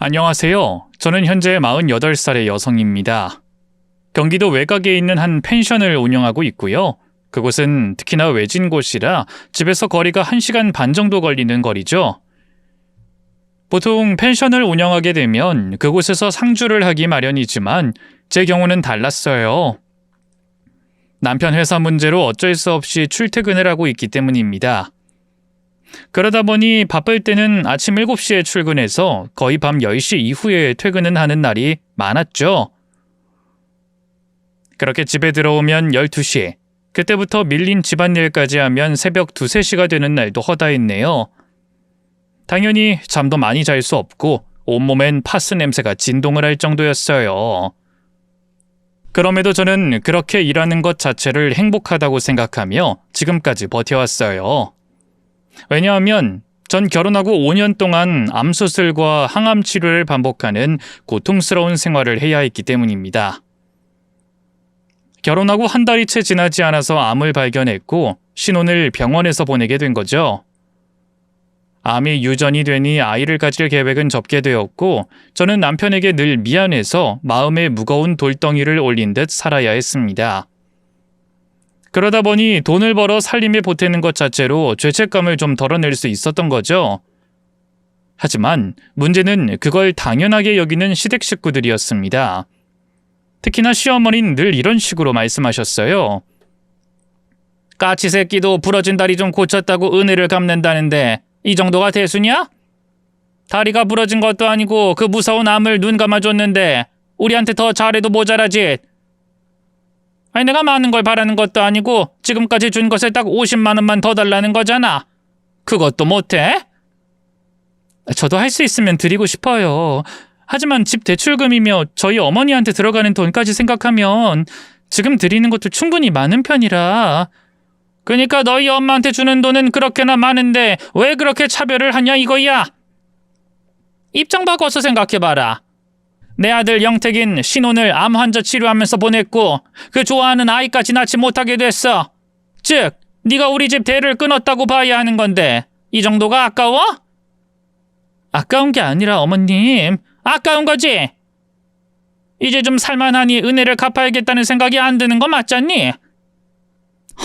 안녕하세요. 저는 현재 48살의 여성입니다. 경기도 외곽에 있는 한 펜션을 운영하고 있고요. 그곳은 특히나 외진 곳이라 집에서 거리가 1시간 반 정도 걸리는 거리죠. 보통 펜션을 운영하게 되면 그곳에서 상주를 하기 마련이지만 제 경우는 달랐어요. 남편 회사 문제로 어쩔 수 없이 출퇴근을 하고 있기 때문입니다. 그러다 보니 바쁠 때는 아침 7시에 출근해서 거의 밤 10시 이후에 퇴근은 하는 날이 많았죠. 그렇게 집에 들어오면 12시, 그때부터 밀린 집안일까지 하면 새벽 2, 3시가 되는 날도 허다했네요. 당연히 잠도 많이 잘 수 없고 온몸엔 파스 냄새가 진동을 할 정도였어요. 그럼에도 저는 그렇게 일하는 것 자체를 행복하다고 생각하며 지금까지 버텨왔어요. 왜냐하면 전 결혼하고 5년 동안 암수술과 항암 치료를 반복하는 고통스러운 생활을 해야 했기 때문입니다. 결혼하고 한 달이 채 지나지 않아서 암을 발견했고 신혼을 병원에서 보내게 된 거죠. 암이 유전이 되니 아이를 가질 계획은 접게 되었고 저는 남편에게 늘 미안해서 마음에 무거운 돌덩이를 올린 듯 살아야 했습니다. 그러다 보니 돈을 벌어 살림에 보태는 것 자체로 죄책감을 좀 덜어낼 수 있었던 거죠. 하지만 문제는 그걸 당연하게 여기는 시댁 식구들이었습니다. 특히나 시어머니는 늘 이런 식으로 말씀하셨어요. 까치 새끼도 부러진 다리 좀 고쳤다고 은혜를 갚는다는데 이 정도가 대수냐? 다리가 부러진 것도 아니고 그 무서운 암을 눈 감아줬는데 우리한테 더 잘해도 모자라지. 아니 내가 많은 걸 바라는 것도 아니고 지금까지 준 것에 딱 50만 원만 더 달라는 거잖아. 그것도 못해? 저도 할 수 있으면 드리고 싶어요. 하지만 집 대출금이며 저희 어머니한테 들어가는 돈까지 생각하면 지금 드리는 것도 충분히 많은 편이라. 그러니까 너희 엄마한테 주는 돈은 그렇게나 많은데 왜 그렇게 차별을 하냐 이거야. 입장 바꿔서 생각해봐라. 내 아들 영택인 신혼을 암 환자 치료하면서 보냈고 그 좋아하는 아이까지 낳지 못하게 됐어. 즉 네가 우리 집 대를 끊었다고 봐야 하는 건데 이 정도가 아까워? 아까운 게 아니라 어머님, 아까운 거지? 이제 좀 살만하니 은혜를 갚아야겠다는 생각이 안 드는 거 맞잖니?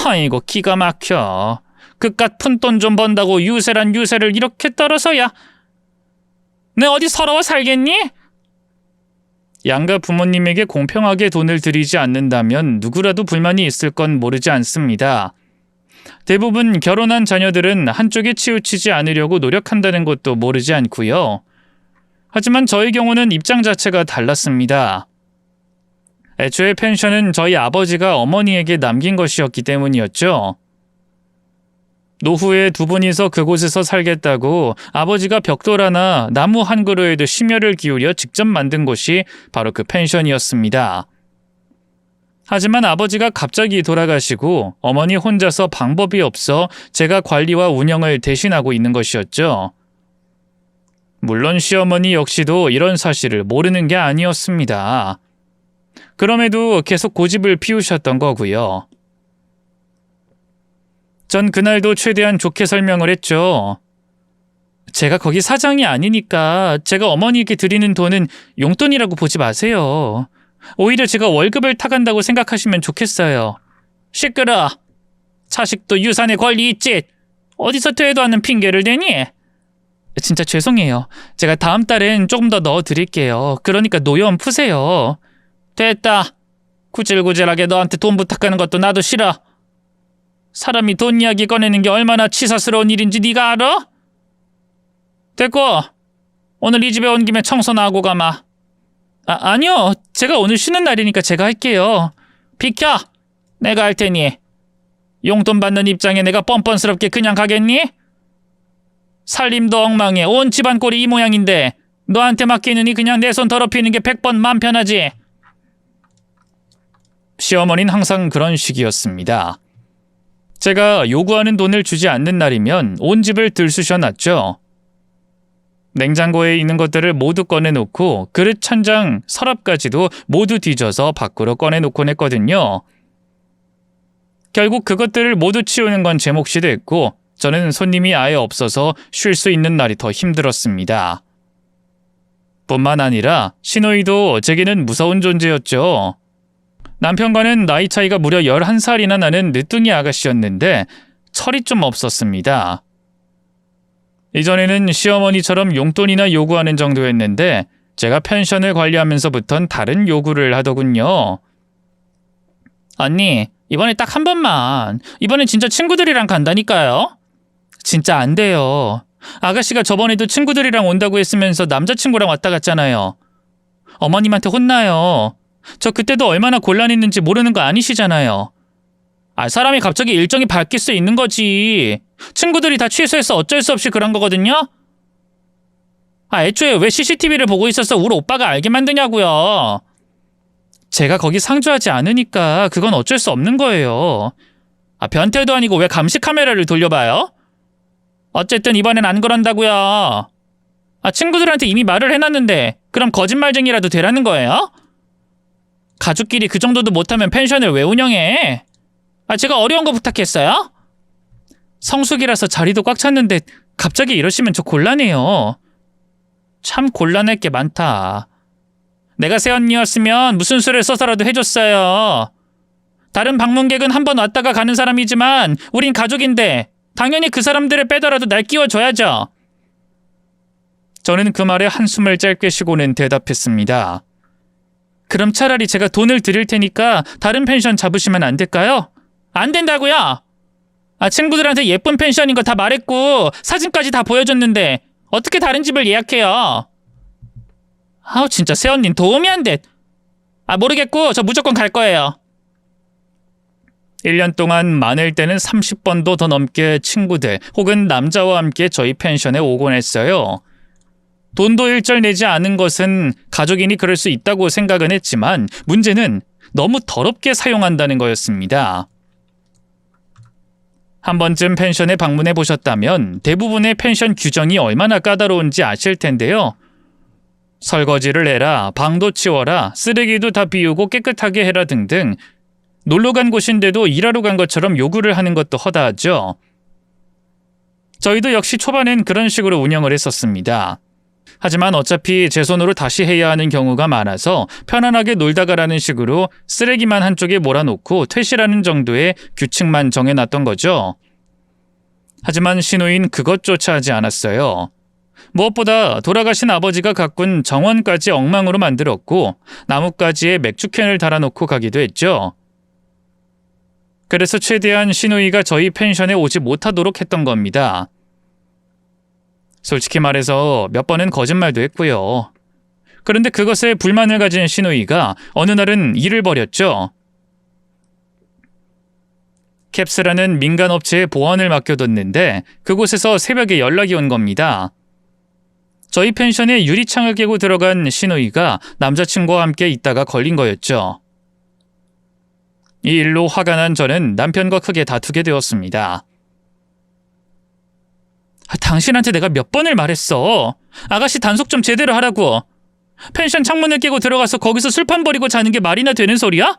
아이고 기가 막혀. 그깟 푼돈 좀 번다고 유세란 유세를 이렇게 떨어서야. 내 어디 서러워 살겠니? 양가 부모님에게 공평하게 돈을 들이지 않는다면 누구라도 불만이 있을 건 모르지 않습니다. 대부분 결혼한 자녀들은 한쪽에 치우치지 않으려고 노력한다는 것도 모르지 않고요. 하지만 저의 경우는 입장 자체가 달랐습니다. 애초에 펜션은 저희 아버지가 어머니에게 남긴 것이었기 때문이었죠. 노후에 두 분이서 그곳에서 살겠다고 아버지가 벽돌 하나, 나무 한 그루에도 심혈을 기울여 직접 만든 곳이 바로 그 펜션이었습니다. 하지만 아버지가 갑자기 돌아가시고 어머니 혼자서 방법이 없어 제가 관리와 운영을 대신하고 있는 것이었죠. 물론 시어머니 역시도 이런 사실을 모르는 게 아니었습니다. 그럼에도 계속 고집을 피우셨던 거고요. 전 그날도 최대한 좋게 설명을 했죠. 제가 거기 사장이 아니니까 제가 어머니에게 드리는 돈은 용돈이라고 보지 마세요. 오히려 제가 월급을 타간다고 생각하시면 좋겠어요. 시끄러. 자식도 유산의 권리 있지. 어디서 되도 않는 핑계를 대니? 진짜 죄송해요. 제가 다음 달엔 조금 더 넣어드릴게요. 그러니까 노여움 푸세요. 됐다. 구질구질하게 너한테 돈 부탁하는 것도 나도 싫어. 사람이 돈 이야기 꺼내는 게 얼마나 치사스러운 일인지 네가 알아? 됐고 오늘 이 집에 온 김에 청소나 하고 가마. 아니요. 제가 오늘 쉬는 날이니까 제가 할게요. 비켜. 내가 할 테니. 용돈 받는 입장에 내가 뻔뻔스럽게 그냥 가겠니? 살림도 엉망해. 온 집안 꼴이 이 모양인데 너한테 맡기느니 그냥 내 손 더럽히는 게 100번 맘 편하지. 시어머니는 항상 그런 식이었습니다. 제가 요구하는 돈을 주지 않는 날이면 온 집을 들쑤셔놨죠. 냉장고에 있는 것들을 모두 꺼내놓고 그릇, 찬장, 서랍까지도 모두 뒤져서 밖으로 꺼내놓곤 했거든요. 결국 그것들을 모두 치우는 건 제 몫이 됐고 저는 손님이 아예 없어서 쉴 수 있는 날이 더 힘들었습니다. 뿐만 아니라 신호이도 제게는 무서운 존재였죠. 남편과는 나이 차이가 무려 11살이나 나는 늦둥이 아가씨였는데 철이 좀 없었습니다. 이전에는 시어머니처럼 용돈이나 요구하는 정도였는데 제가 펜션을 관리하면서부턴 다른 요구를 하더군요. 언니, 이번에 딱 한 번만. 이번엔 진짜 친구들이랑 간다니까요. 진짜 안 돼요. 아가씨가 저번에도 친구들이랑 온다고 했으면서 남자친구랑 왔다 갔잖아요. 어머님한테 혼나요. 저 그때도 얼마나 곤란했는지 모르는 거 아니시잖아요. 사람이 갑자기 일정이 바뀔 수 있는 거지. 친구들이 다 취소해서 어쩔 수 없이 그런 거거든요. 애초에 왜 CCTV를 보고 있어서 우리 오빠가 알게 만드냐고요. 제가 거기 상주하지 않으니까 그건 어쩔 수 없는 거예요. 변태도 아니고 왜 감시 카메라를 돌려봐요? 어쨌든 이번엔 안 그런다고요. 친구들한테 이미 말을 해놨는데 그럼 거짓말쟁이라도 되라는 거예요? 가족끼리 그 정도도 못하면 펜션을 왜 운영해? 제가 어려운 거 부탁했어요? 성수기라서 자리도 꽉 찼는데 갑자기 이러시면 저 곤란해요. 참 곤란할 게 많다. 내가 새언니였으면 무슨 수를 써서라도 해줬어요. 다른 방문객은 한 번 왔다가 가는 사람이지만 우린 가족인데 당연히 그 사람들을 빼더라도 날 끼워줘야죠. 저는 그 말에 한숨을 짧게 쉬고는 대답했습니다. 그럼 차라리 제가 돈을 드릴 테니까 다른 펜션 잡으시면 안 될까요? 안 된다고요? 친구들한테 예쁜 펜션인 거 다 말했고 사진까지 다 보여줬는데 어떻게 다른 집을 예약해요? 진짜 새언니는 도움이 안 돼. 모르겠고 저 무조건 갈 거예요. 1년 동안 많을 때는 30번도 더 넘게 친구들 혹은 남자와 함께 저희 펜션에 오곤 했어요. 돈도 일절 내지 않은 것은 가족이니 그럴 수 있다고 생각은 했지만 문제는 너무 더럽게 사용한다는 거였습니다. 한 번쯤 펜션에 방문해 보셨다면 대부분의 펜션 규정이 얼마나 까다로운지 아실 텐데요. 설거지를 해라, 방도 치워라, 쓰레기도 다 비우고 깨끗하게 해라 등등 놀러 간 곳인데도 일하러 간 것처럼 요구를 하는 것도 허다하죠. 저희도 역시 초반엔 그런 식으로 운영을 했었습니다. 하지만 어차피 제 손으로 다시 해야 하는 경우가 많아서 편안하게 놀다 가라는 식으로 쓰레기만 한쪽에 몰아놓고 퇴실하는 정도의 규칙만 정해놨던 거죠. 하지만 신우인 그것조차 하지 않았어요. 무엇보다 돌아가신 아버지가 가꾼 정원까지 엉망으로 만들었고 나뭇가지에 맥주캔을 달아놓고 가기도 했죠. 그래서 최대한 신우이가 저희 펜션에 오지 못하도록 했던 겁니다. 솔직히 말해서 몇 번은 거짓말도 했고요. 그런데 그것에 불만을 가진 신우이가 어느 날은 일을 벌였죠. 캡스라는 민간 업체에 보안을 맡겨뒀는데 그곳에서 새벽에 연락이 온 겁니다. 저희 펜션에 유리창을 깨고 들어간 신우이가 남자친구와 함께 있다가 걸린 거였죠. 이 일로 화가 난 저는 남편과 크게 다투게 되었습니다. 당신한테 내가 몇 번을 말했어. 아가씨 단속 좀 제대로 하라고. 펜션 창문을 깨고 들어가서 거기서 술판 버리고 자는 게 말이나 되는 소리야?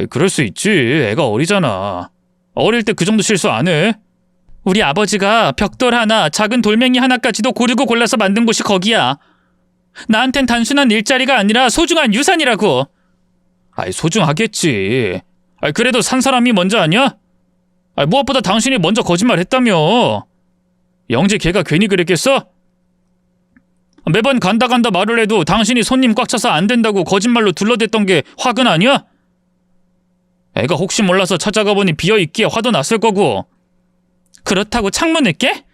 그럴 수 있지. 애가 어리잖아. 어릴 때 그 정도 실수 안 해? 우리 아버지가 벽돌 하나, 작은 돌멩이 하나까지도 고르고 골라서 만든 곳이 거기야. 나한텐 단순한 일자리가 아니라 소중한 유산이라고. 소중하겠지. 그래도 산 사람이 먼저 아니야? 무엇보다 당신이 먼저 거짓말했다며. 영재 걔가 괜히 그랬겠어? 매번 간다 말을 해도 당신이 손님 꽉 차서 안 된다고 거짓말로 둘러댔던 게 화근 아니야? 애가 혹시 몰라서 찾아가 보니 비어있기에 화도 났을 거고. 그렇다고 창문을 깨?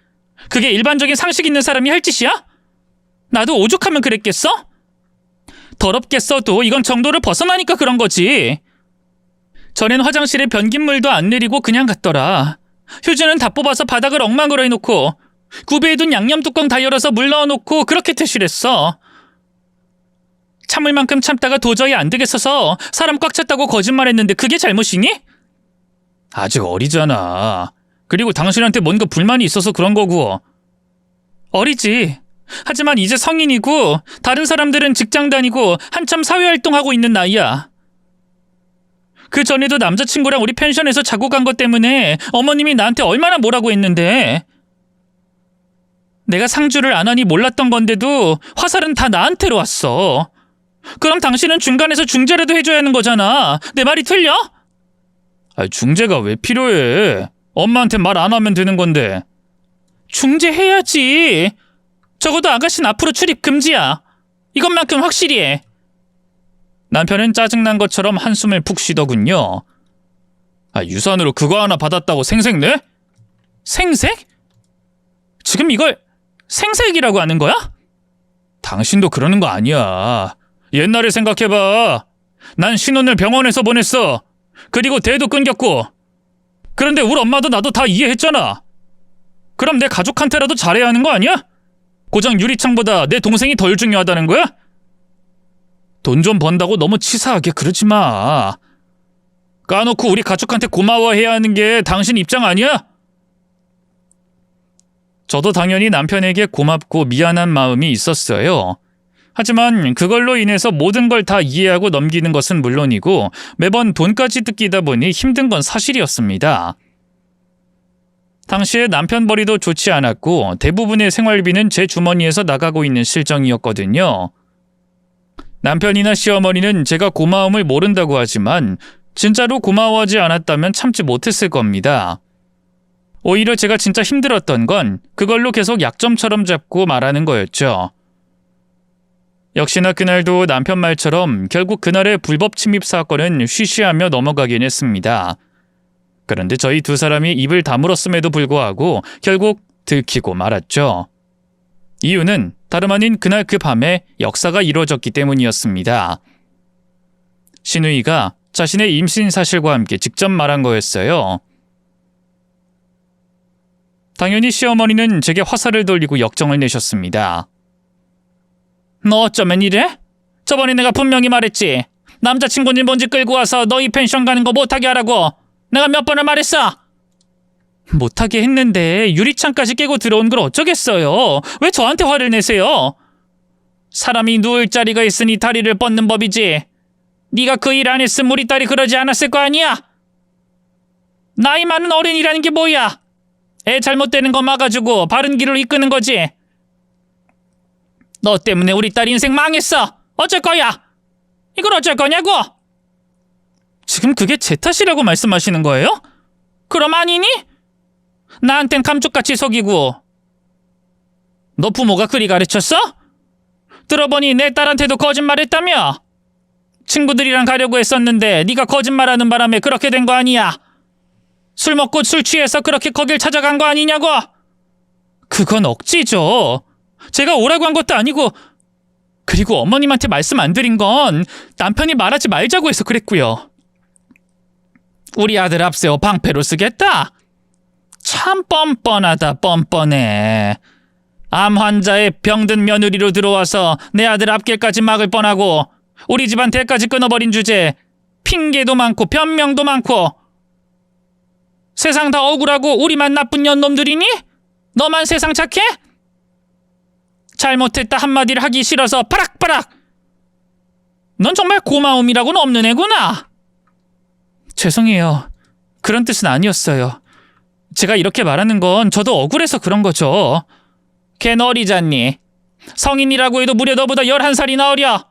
그게 일반적인 상식 있는 사람이 할 짓이야? 나도 오죽하면 그랬겠어? 더럽게 써도 이건 정도를 벗어나니까 그런 거지. 전엔 화장실에 변기물도 안 내리고 그냥 갔더라. 휴지는 다 뽑아서 바닥을 엉망으로 해놓고 구비해 둔 양념 뚜껑 다 열어서 물 넣어놓고 그렇게 퇴실했어. 참을 만큼 참다가 도저히 안 되겠어서 사람 꽉 찼다고 거짓말했는데 그게 잘못이니? 아직 어리잖아. 그리고 당신한테 뭔가 불만이 있어서 그런 거고. 어리지. 하지만 이제 성인이고 다른 사람들은 직장 다니고 한참 사회활동하고 있는 나이야. 그 전에도 남자친구랑 우리 펜션에서 자고 간 것 때문에 어머님이 나한테 얼마나 뭐라고 했는데. 내가 상주를 안 하니 몰랐던 건데도 화살은 다 나한테로 왔어. 그럼 당신은 중간에서 중재라도 해줘야 하는 거잖아. 내 말이 틀려? 중재가 왜 필요해? 엄마한테 말 안 하면 되는 건데. 중재해야지. 적어도 아가씨는 앞으로 출입 금지야. 이것만큼 확실히 해. 남편은 짜증난 것처럼 한숨을 푹 쉬더군요. 유산으로 그거 하나 받았다고 생색내? 생색? 지금 이걸 생색이라고 하는 거야? 당신도 그러는 거 아니야. 옛날에 생각해봐. 난 신혼을 병원에서 보냈어. 그리고 대도 끊겼고. 그런데 우리 엄마도 나도 다 이해했잖아. 그럼 내 가족한테라도 잘해야 하는 거 아니야? 고작 유리창보다 내 동생이 덜 중요하다는 거야? 돈 좀 번다고 너무 치사하게 그러지 마. 까놓고 우리 가족한테 고마워해야 하는 게 당신 입장 아니야? 저도 당연히 남편에게 고맙고 미안한 마음이 있었어요. 하지만 그걸로 인해서 모든 걸 다 이해하고 넘기는 것은 물론이고 매번 돈까지 뜯기다 보니 힘든 건 사실이었습니다. 당시에 남편 벌이도 좋지 않았고 대부분의 생활비는 제 주머니에서 나가고 있는 실정이었거든요. 남편이나 시어머니는 제가 고마움을 모른다고 하지만 진짜로 고마워하지 않았다면 참지 못했을 겁니다. 오히려 제가 진짜 힘들었던 건 그걸로 계속 약점처럼 잡고 말하는 거였죠. 역시나 그날도 남편 말처럼 결국 그날의 불법 침입 사건은 쉬쉬하며 넘어가긴 했습니다. 그런데 저희 두 사람이 입을 다물었음에도 불구하고 결국 들키고 말았죠. 이유는 다름 아닌 그날 그 밤에 역사가 이루어졌기 때문이었습니다. 신우이가 자신의 임신 사실과 함께 직접 말한 거였어요. 당연히 시어머니는 제게 화살을 돌리고 역정을 내셨습니다. 너 어쩌면 이래? 저번에 내가 분명히 말했지. 남자친구는 뭔지 끌고 와서 너희 펜션 가는 거 못하게 하라고. 내가 몇 번을 말했어. 못하게 했는데 유리창까지 깨고 들어온 걸 어쩌겠어요. 왜 저한테 화를 내세요? 사람이 누울 자리가 있으니 다리를 뻗는 법이지. 네가 그 일 안 했으면 우리 딸이 그러지 않았을 거 아니야? 나이 많은 어른이라는 게 뭐야? 애 잘못되는 거 막아주고 바른 길로 이끄는 거지. 너 때문에 우리 딸 인생 망했어. 어쩔 거야? 이걸 어쩔 거냐고? 지금 그게 제 탓이라고 말씀하시는 거예요? 그럼 아니니? 나한텐 감쪽같이 속이고. 너 부모가 그리 가르쳤어? 들어보니 내 딸한테도 거짓말했다며? 친구들이랑 가려고 했었는데 네가 거짓말하는 바람에 그렇게 된 거 아니야? 술 먹고 술 취해서 그렇게 거길 찾아간 거 아니냐고? 그건 억지죠. 제가 오라고 한 것도 아니고. 그리고 어머님한테 말씀 안 드린 건 남편이 말하지 말자고 해서 그랬고요. 우리 아들 앞세워 방패로 쓰겠다? 참 뻔뻔하다 뻔뻔해. 암 환자의 병든 며느리로 들어와서 내 아들 앞길까지 막을 뻔하고 우리 집안 대까지 끊어버린 주제에 핑계도 많고 변명도 많고. 세상 다 억울하고 우리만 나쁜 년놈들이니? 너만 세상 착해? 잘못했다 한마디를 하기 싫어서 파락파락. 넌 정말 고마움이라고는 없는 애구나. 죄송해요. 그런 뜻은 아니었어요. 제가 이렇게 말하는 건 저도 억울해서 그런 거죠. 걘 어리잖니. 성인이라고 해도 무려 너보다 11살이나 어려.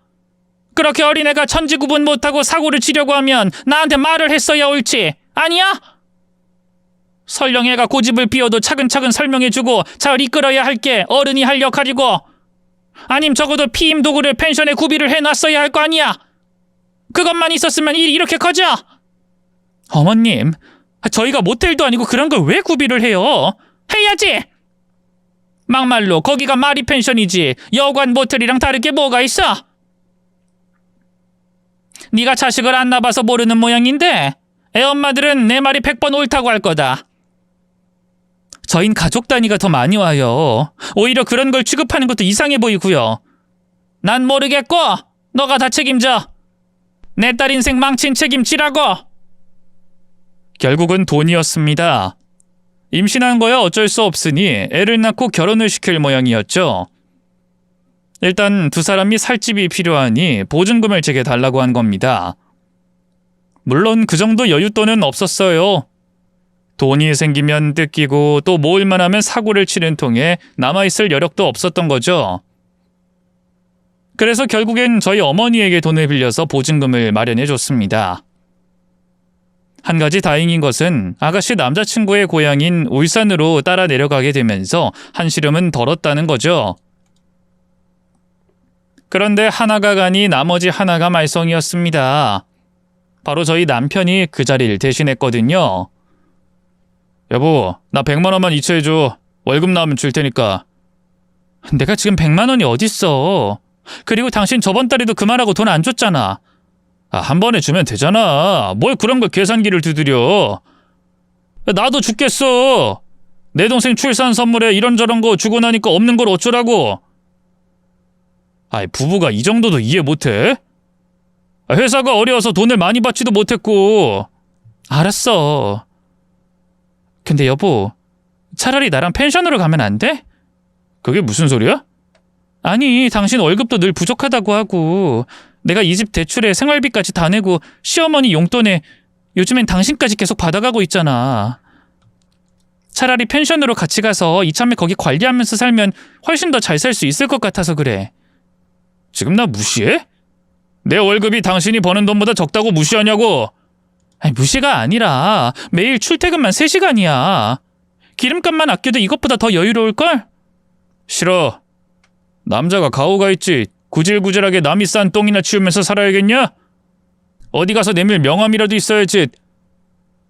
그렇게 어린애가 천지구분 못하고 사고를 치려고 하면 나한테 말을 했어야 옳지. 아니야? 설령 애가 고집을 피워도 차근차근 설명해주고 잘 이끌어야 할 게 어른이 할 역할이고, 아님 적어도 피임 도구를 펜션에 구비를 해놨어야 할 거 아니야. 그것만 있었으면 일이 이렇게 커져. 어머님, 저희가 모텔도 아니고 그런 걸 왜 구비를 해요? 해야지. 막말로 거기가 마리 펜션이지 여관 모텔이랑 다를 게 뭐가 있어? 네가 자식을 안 낳아서 모르는 모양인데 애엄마들은 내 말이 100번 옳다고 할 거다. 저흰 가족 단위가 더 많이 와요. 오히려 그런 걸 취급하는 것도 이상해 보이고요. 난 모르겠고 너가 다 책임져. 내 딸 인생 망친 책임지라고. 결국은 돈이었습니다. 임신한 거야 어쩔 수 없으니 애를 낳고 결혼을 시킬 모양이었죠. 일단 두 사람이 살 집이 필요하니 보증금을 제게 달라고 한 겁니다. 물론 그 정도 여윳돈은 없었어요. 돈이 생기면 뜯기고 또 모을만 하면 사고를 치는 통에 남아있을 여력도 없었던 거죠. 그래서 결국엔 저희 어머니에게 돈을 빌려서 보증금을 마련해 줬습니다. 한 가지 다행인 것은 아가씨 남자친구의 고향인 울산으로 따라 내려가게 되면서 한시름은 덜었다는 거죠. 그런데 하나가 가니 나머지 하나가 말썽이었습니다. 바로 저희 남편이 그 자리를 대신했거든요. 여보, 나 100만 원만 이체해줘. 월급 나오면 줄 테니까. 내가 지금 100만 원이 어딨어. 그리고 당신 저번 달에도 그 말하고 돈 안 줬잖아. 한 번에 주면 되잖아. 뭘 그런 걸 계산기를 두드려. 나도 죽겠어. 내 동생 출산 선물에 이런저런 거 주고 나니까 없는 걸 어쩌라고. 부부가 이 정도도 이해 못해? 회사가 어려워서 돈을 많이 받지도 못했고. 알았어. 근데 여보, 차라리 나랑 펜션으로 가면 안 돼? 그게 무슨 소리야? 아니, 당신 월급도 늘 부족하다고 하고 내가 이 집 대출에 생활비까지 다 내고 시어머니 용돈에 요즘엔 당신까지 계속 받아가고 있잖아. 차라리 펜션으로 같이 가서 이참에 거기 관리하면서 살면 훨씬 더 잘 살 수 있을 것 같아서 그래. 지금 나 무시해? 내 월급이 당신이 버는 돈보다 적다고 무시하냐고? 무시가 아니라 매일 출퇴근만 3시간이야. 기름값만 아껴도 이것보다 더 여유로울걸? 싫어. 남자가 가오가 있지. 구질구질하게 남이 싼 똥이나 치우면서 살아야겠냐? 어디 가서 내밀 명함이라도 있어야지.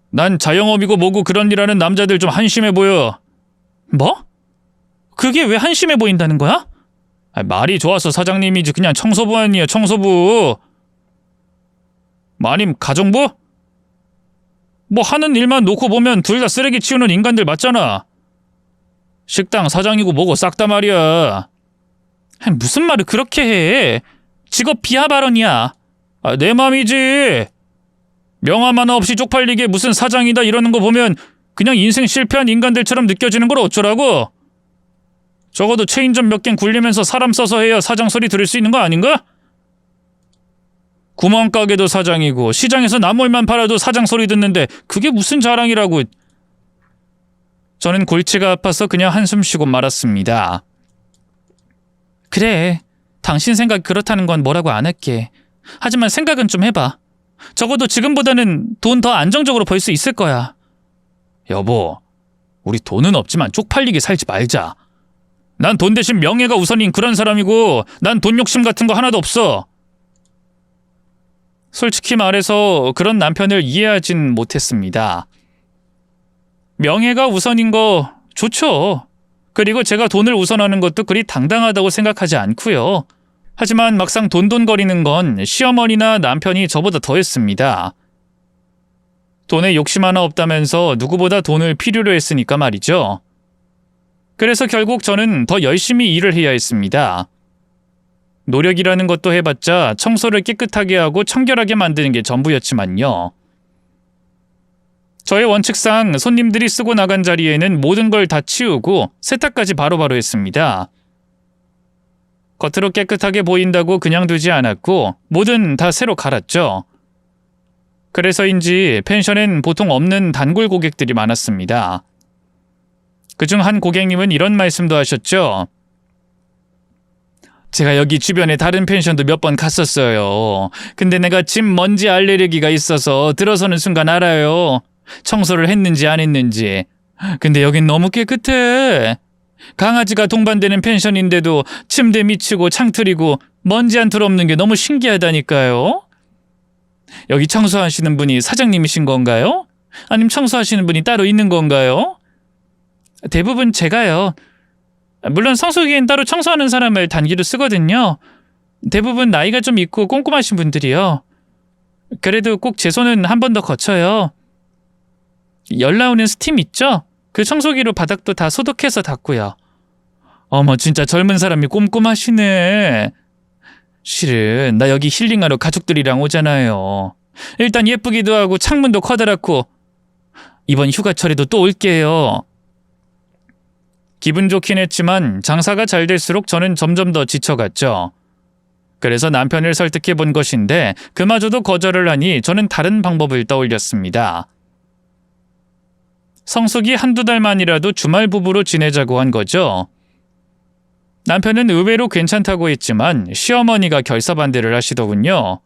난 자영업이고 뭐고 그런 일 하는 남자들 좀 한심해 보여. 뭐? 그게 왜 한심해 보인다는 거야? 말이 좋아서 사장님이지 그냥 청소부 아니야, 청소부. 마님 가정부? 뭐 하는 일만 놓고 보면 둘 다 쓰레기 치우는 인간들 맞잖아. 식당 사장이고 뭐고 싹 다 말이야. 무슨 말을 그렇게 해. 직업 비하 발언이야. 내 맘이지. 명함 하나 없이 쪽팔리게 무슨 사장이다 이러는 거 보면 그냥 인생 실패한 인간들처럼 느껴지는 걸 어쩌라고? 적어도 체인점 몇 軒 굴리면서 사람 써서 해야 사장 소리 들을 수 있는 거 아닌가? 구멍가게도 사장이고 시장에서 나물만 팔아도 사장 소리 듣는데 그게 무슨 자랑이라고. 저는 골치가 아파서 그냥 한숨 쉬고 말았습니다. 그래, 당신 생각 그렇다는 건 뭐라고 안 할게. 하지만 생각은 좀 해봐. 적어도 지금보다는 돈 더 안정적으로 벌 수 있을 거야. 여보, 우리 돈은 없지만 쪽팔리게 살지 말자. 난 돈 대신 명예가 우선인 그런 사람이고 난 돈 욕심 같은 거 하나도 없어. 솔직히 말해서 그런 남편을 이해하진 못했습니다. 명예가 우선인 거 좋죠. 그리고 제가 돈을 우선하는 것도 그리 당당하다고 생각하지 않고요. 하지만 막상 돈돈거리는 건 시어머니나 남편이 저보다 더 했습니다. 돈에 욕심 하나 없다면서 누구보다 돈을 필요로 했으니까 말이죠. 그래서 결국 저는 더 열심히 일을 해야 했습니다. 노력이라는 것도 해봤자 청소를 깨끗하게 하고 청결하게 만드는 게 전부였지만요. 저의 원칙상 손님들이 쓰고 나간 자리에는 모든 걸 다 치우고 세탁까지 바로바로 했습니다. 겉으로 깨끗하게 보인다고 그냥 두지 않았고 뭐든 다 새로 갈았죠. 그래서인지 펜션엔 보통 없는 단골 고객들이 많았습니다. 그중 한 고객님은 이런 말씀도 하셨죠. 제가 여기 주변에 다른 펜션도 몇 번 갔었어요. 근데 내가 집 먼지 알레르기가 있어서 들어서는 순간 알아요. 청소를 했는지 안 했는지. 근데 여긴 너무 깨끗해. 강아지가 동반되는 펜션인데도 침대 미치고 창틀이고 먼지 한 톨 없는 게 너무 신기하다니까요. 여기 청소하시는 분이 사장님이신 건가요? 아니면 청소하시는 분이 따로 있는 건가요? 대부분 제가요. 물론 성수기엔 따로 청소하는 사람을 단기로 쓰거든요. 대부분 나이가 좀 있고 꼼꼼하신 분들이요. 그래도 꼭 제 손은 한 번 더 거쳐요. 열 나오는 스팀 있죠? 그 청소기로 바닥도 다 소독해서 닦고요. 어머, 진짜 젊은 사람이 꼼꼼하시네. 실은 나 여기 힐링하러 가족들이랑 오잖아요. 일단 예쁘기도 하고 창문도 커다랗고 이번 휴가철에도 또 올게요. 기분 좋긴 했지만 장사가 잘 될수록 저는 점점 더 지쳐갔죠. 그래서 남편을 설득해 본 것인데 그마저도 거절을 하니 저는 다른 방법을 떠올렸습니다. 성숙이 한두 달만이라도 주말 부부로 지내자고 한 거죠. 남편은 의외로 괜찮다고 했지만 시어머니가 결사반대를 하시더군요.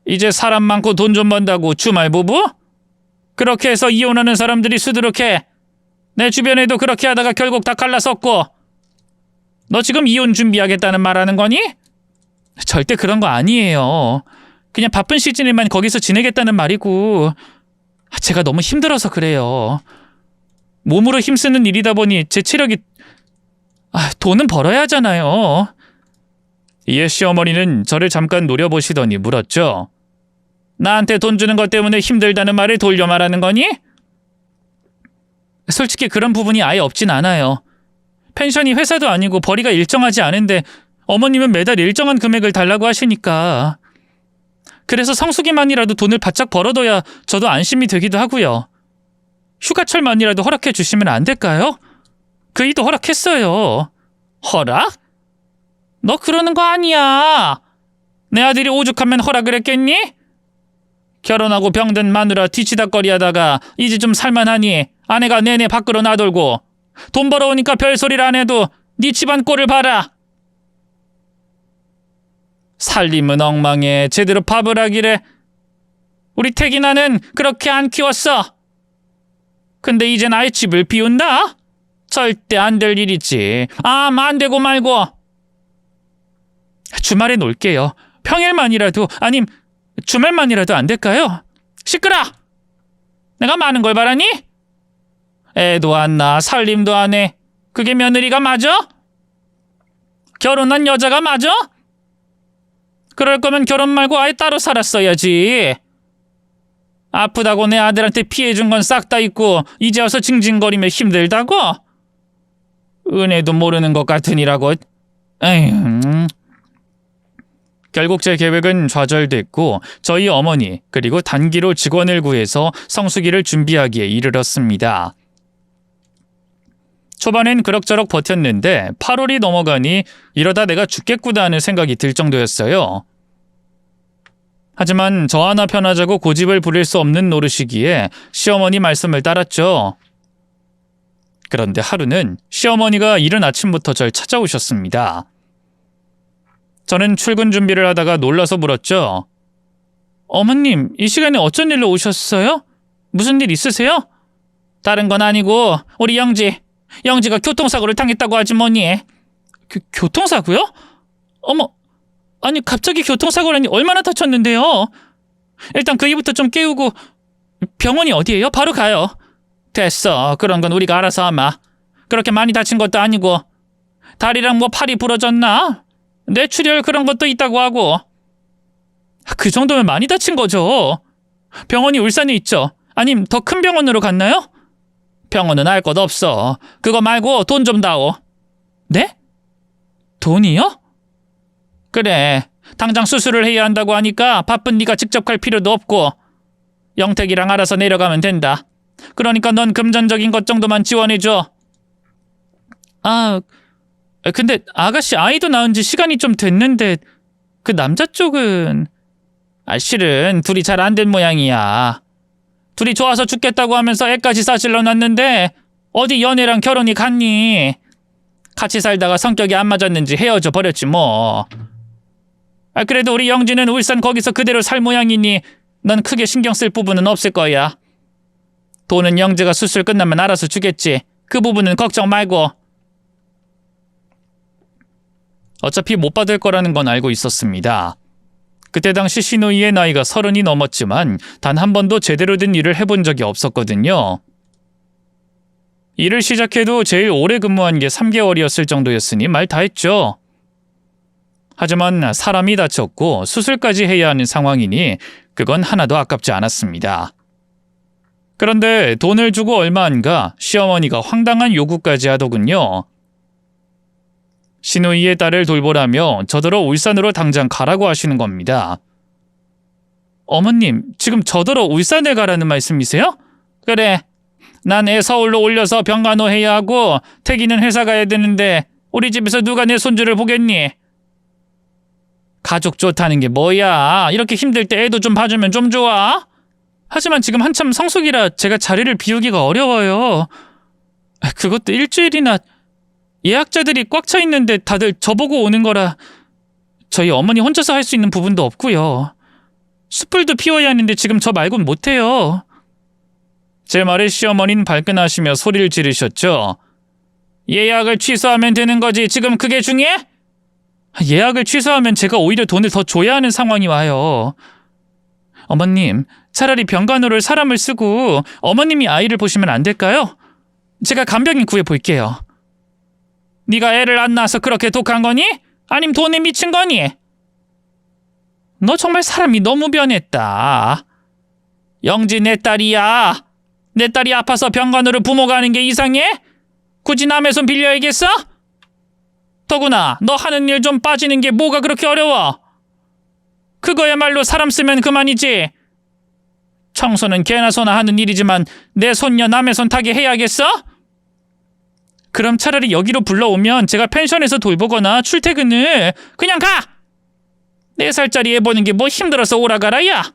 이제 사람 많고 돈 좀 번다고 주말 부부? 그렇게 해서 이혼하는 사람들이 수두룩해. 내 주변에도 그렇게 하다가 결국 다 갈라섰고. 너 지금 이혼 준비하겠다는 말하는 거니? 절대 그런 거 아니에요. 그냥 바쁜 시즌에만 거기서 지내겠다는 말이고, 제가 너무 힘들어서 그래요. 몸으로 힘쓰는 일이다 보니 제 체력이 돈은 벌어야 하잖아요. 이에 시어머니는 저를 잠깐 노려보시더니 물었죠. 나한테 돈 주는 것 때문에 힘들다는 말을 돌려 말하는 거니? 솔직히 그런 부분이 아예 없진 않아요. 펜션이 회사도 아니고 벌이가 일정하지 않은데 어머님은 매달 일정한 금액을 달라고 하시니까. 그래서 성수기만이라도 돈을 바짝 벌어둬야 저도 안심이 되기도 하고요. 휴가철만이라도 허락해 주시면 안 될까요? 그 이도 허락했어요. 허락? 너 그러는 거 아니야. 내 아들이 오죽하면 허락을 했겠니? 결혼하고 병든 마누라 뒤치다꺼리 하다가 이제 좀 살만하니 아내가 내내 밖으로 나돌고 돈 벌어오니까 별소리를 안 해도 네 집안 꼴을 봐라. 살림은 엉망해. 제대로 밥을 하기래. 우리 태기나는 그렇게 안 키웠어. 근데 이젠 아예 집을 비운다? 절대 안 될 일이지. 안 되고 말고. 주말에 놀게요. 평일만이라도 아님 주말만이라도 안 될까요? 시끄러! 내가 많은 걸 바라니? 애도 안 낳아 살림도 안 해. 그게 며느리가 맞아? 결혼한 여자가 맞아? 그럴 거면 결혼 말고 아예 따로 살았어야지. 아프다고 내 아들한테 피해준 건 싹 다 있고 이제 와서 징징거리며 힘들다고? 은혜도 모르는 것 같으니라고. 에휴. 결국 제 계획은 좌절됐고 저희 어머니 그리고 단기로 직원을 구해서 성수기를 준비하기에 이르렀습니다. 초반엔 그럭저럭 버텼는데 8월이 넘어가니 이러다 내가 죽겠구나 하는 생각이 들 정도였어요. 하지만 저 하나 편하자고 고집을 부릴 수 없는 노릇이기에 시어머니 말씀을 따랐죠. 그런데 하루는 시어머니가 이른 아침부터 절 찾아오셨습니다. 저는 출근 준비를 하다가 놀라서 물었죠. 어머님, 이 시간에 어쩐 일로 오셨어요? 무슨 일 있으세요? 다른 건 아니고 우리 영지가 교통사고를 당했다고 하지 뭐니. 교통사고요? 어머, 아니 갑자기 교통사고라니 얼마나 다쳤는데요? 일단 그 이부터 좀 깨우고. 병원이 어디예요? 바로 가요. 됐어, 그런 건 우리가 알아서 하마. 그렇게 많이 다친 것도 아니고. 다리랑 뭐 팔이 부러졌나? 뇌출혈 그런 것도 있다고 하고. 그 정도면 많이 다친 거죠. 병원이 울산에 있죠? 아님 더 큰 병원으로 갔나요? 병원은 알 것 없어. 그거 말고 돈 좀 다오. 네? 돈이요? 그래, 당장 수술을 해야 한다고 하니까 바쁜 네가 직접 갈 필요도 없고 영택이랑 알아서 내려가면 된다. 그러니까 넌 금전적인 것 정도만 지원해줘. 근데 아가씨 아이도 낳은 지 시간이 좀 됐는데 그 남자 쪽은... 실은 둘이 잘 안 된 모양이야. 둘이 좋아서 죽겠다고 하면서 애까지 싸질러 놨는데 어디 연애랑 결혼이 갔니? 같이 살다가 성격이 안 맞았는지 헤어져 버렸지 뭐. 그래도 우리 영지는 울산 거기서 그대로 살 모양이니 넌 크게 신경 쓸 부분은 없을 거야. 돈은 영지가 수술 끝나면 알아서 주겠지. 그 부분은 걱정 말고. 어차피 못 받을 거라는 건 알고 있었습니다. 그때 당시 시누이의 나이가 30이 넘었지만 단 한 번도 제대로 된 일을 해본 적이 없었거든요. 일을 시작해도 제일 오래 근무한 게 3개월이었을 정도였으니 말 다 했죠. 하지만 사람이 다쳤고 수술까지 해야 하는 상황이니 그건 하나도 아깝지 않았습니다. 그런데 돈을 주고 얼마 안 가 시어머니가 황당한 요구까지 하더군요. 시누이의 딸을 돌보라며 저더러 울산으로 당장 가라고 하시는 겁니다. 어머님, 지금 저더러 울산에 가라는 말씀이세요? 그래, 난 애 서울로 올려서 병간호해야 하고 태기는 회사 가야 되는데 우리 집에서 누가 내 손주를 보겠니? 가족 좋다는 게 뭐야? 이렇게 힘들 때 애도 좀 봐주면 좀 좋아? 하지만 지금 한참 성수기라 제가 자리를 비우기가 어려워요. 그것도 일주일이나 예약자들이 꽉 차 있는데 다들 저보고 오는 거라 저희 어머니 혼자서 할 수 있는 부분도 없고요. 숯불도 피워야 하는데 지금 저 말곤 못해요. 제 말에 시어머니는 발끈하시며 소리를 지르셨죠. 예약을 취소하면 되는 거지. 지금 그게 중요해? 예약을 취소하면 제가 오히려 돈을 더 줘야 하는 상황이 와요. 어머님, 차라리 병간호를 사람을 쓰고 어머님이 아이를 보시면 안 될까요? 제가 간병인 구해볼게요. 네가 애를 안 낳아서 그렇게 독한 거니? 아님 돈에 미친 거니? 너 정말 사람이 너무 변했다. 영지 내 딸이야. 내 딸이 아파서 병간호를 부모가 하는 게 이상해? 굳이 남의 손 빌려야겠어? 더구나 너 하는 일 좀 빠지는 게 뭐가 그렇게 어려워? 그거야말로 사람 쓰면 그만이지. 청소는 개나 소나 하는 일이지만 내 손녀 남의 손 타게 해야겠어? 그럼 차라리 여기로 불러오면 제가 펜션에서 돌보거나 출퇴근을 그냥 가! 4살짜리 애 보는 게 뭐 힘들어서 오라가라 야!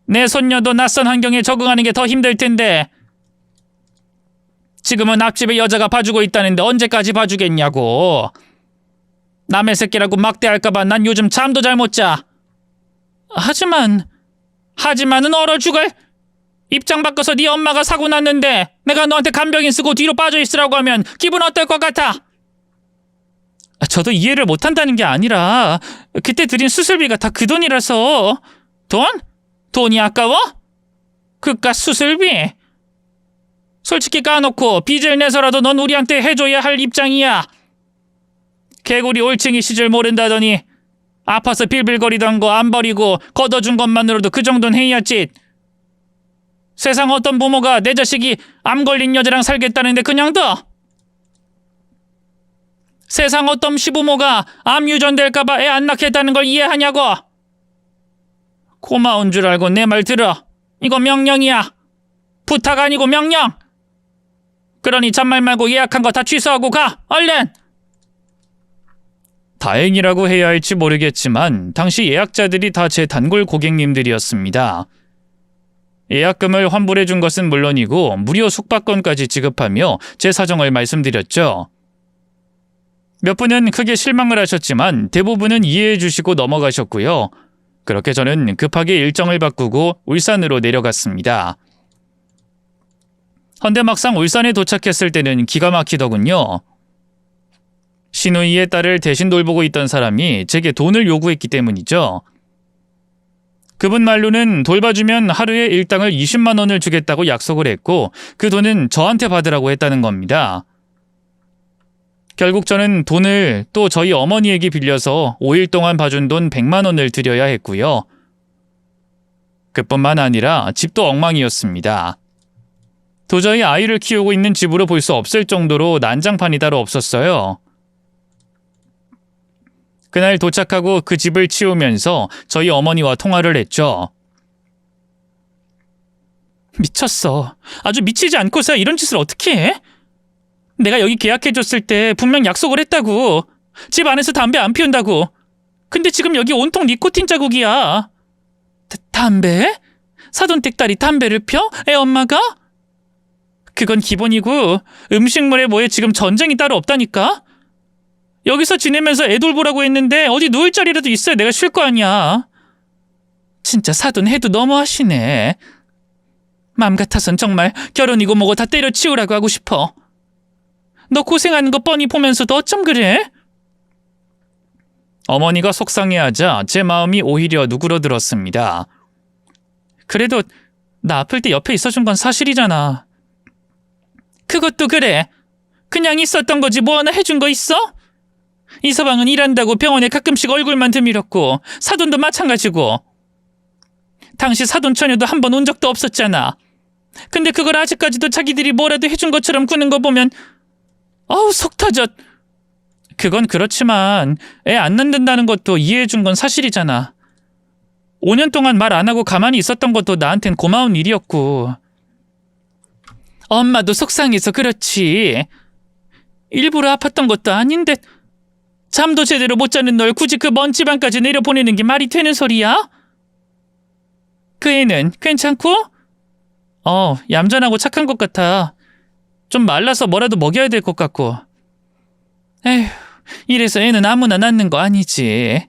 내 손녀도 낯선 환경에 적응하는 게 더 힘들 텐데 지금은 앞집에 여자가 봐주고 있다는데 언제까지 봐주겠냐고. 남의 새끼라고 막대할까봐 난 요즘 잠도 잘 못 자. 하지만은 얼어 죽을. 입장 바꿔서 네 엄마가 사고 났는데 내가 너한테 간병인 쓰고 뒤로 빠져 있으라고 하면 기분 어떨 것 같아? 저도 이해를 못한다는 게 아니라 그때 드린 수술비가 다 그 돈이라서. 돈? 돈이 아까워? 그깟 수술비? 솔직히 까놓고 빚을 내서라도 넌 우리한테 해줘야 할 입장이야. 개구리 올챙이 시절 모른다더니 아파서 빌빌거리던 거 안 버리고 걷어준 것만으로도 그 정도는 해야지. 세상 어떤 부모가 내 자식이 암 걸린 여자랑 살겠다는데 그냥 둬? 세상 어떤 시부모가 암 유전될까봐 애 안 낳겠다는 걸 이해하냐고? 고마운 줄 알고 내 말 들어. 이거 명령이야. 부탁 아니고 명령. 그러니 잔말 말고 예약한 거 다 취소하고 가. 얼른. 다행이라고 해야 할지 모르겠지만 당시 예약자들이 다 제 단골 고객님들이었습니다. 예약금을 환불해 준 것은 물론이고 무료 숙박권까지 지급하며 제 사정을 말씀드렸죠. 몇 분은 크게 실망을 하셨지만 대부분은 이해해 주시고 넘어가셨고요. 그렇게 저는 급하게 일정을 바꾸고 울산으로 내려갔습니다. 헌데 막상 울산에 도착했을 때는 기가 막히더군요. 시누이의 딸을 대신 돌보고 있던 사람이 제게 돈을 요구했기 때문이죠. 그분 말로는 돌봐주면 하루에 일당을 20만 원을 주겠다고 약속을 했고 그 돈은 저한테 받으라고 했다는 겁니다. 결국 저는 돈을 또 저희 어머니에게 빌려서 5일 동안 봐준 돈 100만 원을 드려야 했고요. 그뿐만 아니라 집도 엉망이었습니다. 도저히 아이를 키우고 있는 집으로 볼 수 없을 정도로 난장판이 따로 없었어요. 그날 도착하고 그 집을 치우면서 저희 어머니와 통화를 했죠. 미쳤어. 아주 미치지 않고서 이런 짓을 어떻게 해? 내가 여기 계약해줬을 때 분명 약속을 했다고. 집 안에서 담배 안 피운다고. 근데 지금 여기 온통 니코틴 자국이야. 담배? 사돈댁 딸이 담배를 펴? 애 엄마가? 그건 기본이고 음식물에 뭐에 지금 전쟁이 따로 없다니까? 여기서 지내면서 애 돌보라고 했는데 어디 누울 자리라도 있어야 내가 쉴 거 아니야. 진짜 사돈 해도 너무하시네. 맘 같아선 정말 결혼이고 뭐고 다 때려치우라고 하고 싶어. 너 고생하는 거 뻔히 보면서도 어쩜 그래? 어머니가 속상해하자 제 마음이 오히려 누그러들었습니다. 그래도 나 아플 때 옆에 있어준 건 사실이잖아. 그것도 그래. 그냥 있었던 거지 뭐 하나 해준 거 있어? 이서방은 일한다고 병원에 가끔씩 얼굴만 드밀었고 사돈도 마찬가지고. 당시 사돈 처녀도 한 번 온 적도 없었잖아. 근데 그걸 아직까지도 자기들이 뭐라도 해준 것처럼 구는 거 보면 어우 속 터져. 그건 그렇지만 애 안 낳는다는 것도 이해해준 건 사실이잖아. 5년 동안 말 안 하고 가만히 있었던 것도 나한텐 고마운 일이었고. 엄마도 속상해서 그렇지. 일부러 아팠던 것도 아닌데 잠도 제대로 못 자는 널 굳이 그 먼 지방까지 내려보내는 게 말이 되는 소리야? 그 애는 괜찮고? 얌전하고 착한 것 같아. 좀 말라서 뭐라도 먹여야 될 것 같고. 에휴, 이래서 애는 아무나 낳는 거 아니지.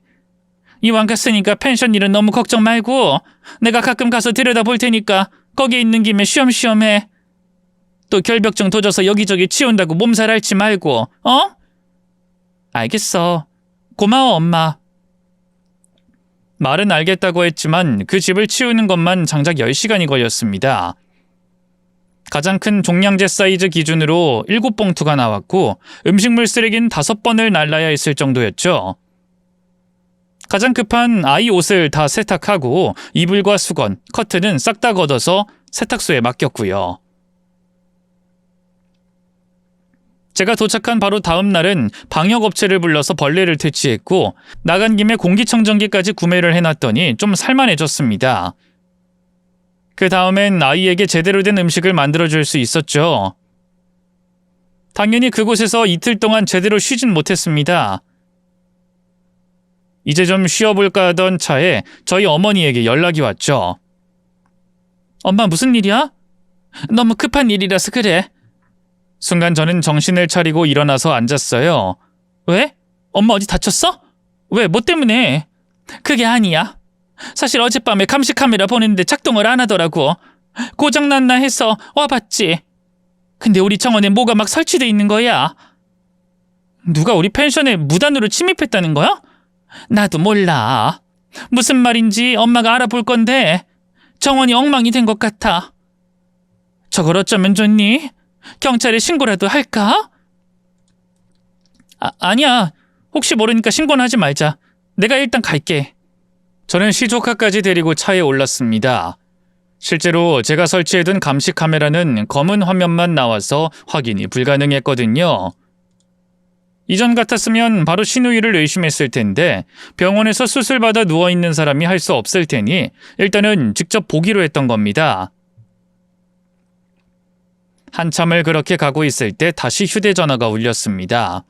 이왕 갔으니까 펜션 일은 너무 걱정 말고 내가 가끔 가서 들여다볼 테니까 거기에 있는 김에 쉬엄쉬엄 해. 또 결벽증 도져서 여기저기 치운다고 몸살 앓지 말고, 알겠어. 고마워, 엄마. 말은 알겠다고 했지만 그 집을 치우는 것만 장작 10시간이 걸렸습니다. 가장 큰 종량제 사이즈 기준으로 7봉투가 나왔고 음식물 쓰레기는 5번을 날라야 했을 정도였죠. 가장 급한 아이 옷을 다 세탁하고 이불과 수건, 커튼은 싹 다 걷어서 세탁소에 맡겼고요. 제가 도착한 바로 다음 날은 방역업체를 불러서 벌레를 퇴치했고 나간 김에 공기청정기까지 구매를 해놨더니 좀 살만해졌습니다. 그 다음엔 아이에게 제대로 된 음식을 만들어줄 수 있었죠. 당연히 그곳에서 이틀 동안 제대로 쉬진 못했습니다. 이제 좀 쉬어볼까 하던 차에 저희 어머니에게 연락이 왔죠. 엄마 무슨 일이야? 너무 급한 일이라서 그래. 순간 저는 정신을 차리고 일어나서 앉았어요. 왜? 엄마 어디 다쳤어? 왜? 뭐 때문에? 그게 아니야. 사실 어젯밤에 감시 카메라 보냈는데 작동을 안 하더라고. 고장났나 해서 와봤지. 근데 우리 정원에 뭐가 막 설치돼 있는 거야. 누가 우리 펜션에 무단으로 침입했다는 거야? 나도 몰라. 무슨 말인지 엄마가 알아볼 건데 정원이 엉망이 된 것 같아. 저걸 어쩌면 좋니? 경찰에 신고라도 할까? 아니야. 혹시 모르니까 신고는 하지 말자. 내가 일단 갈게. 저는 시조카까지 데리고 차에 올랐습니다. 실제로 제가 설치해둔 감시 카메라는 검은 화면만 나와서 확인이 불가능했거든요. 이전 같았으면 바로 신우이를 의심했을 텐데 병원에서 수술받아 누워있는 사람이 할 수 없을 테니 일단은 직접 보기로 했던 겁니다. 한참을 그렇게 가고 있을 때 다시 휴대전화가 울렸습니다.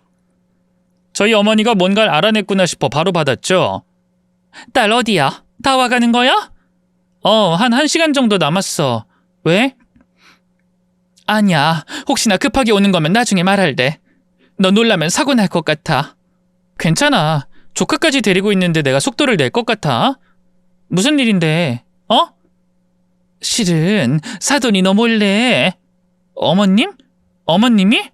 저희 어머니가 뭔가를 알아냈구나 싶어 바로 받았죠. 딸 어디야? 다 와가는 거야? 한 1시간 정도 남았어. 왜? 아니야. 혹시나 급하게 오는 거면 나중에 말할래. 너 놀라면 사고 날 것 같아. 괜찮아. 조카까지 데리고 있는데 내가 속도를 낼 것 같아? 무슨 일인데? 실은 사돈이 너 몰래. 어머님? 어머님이?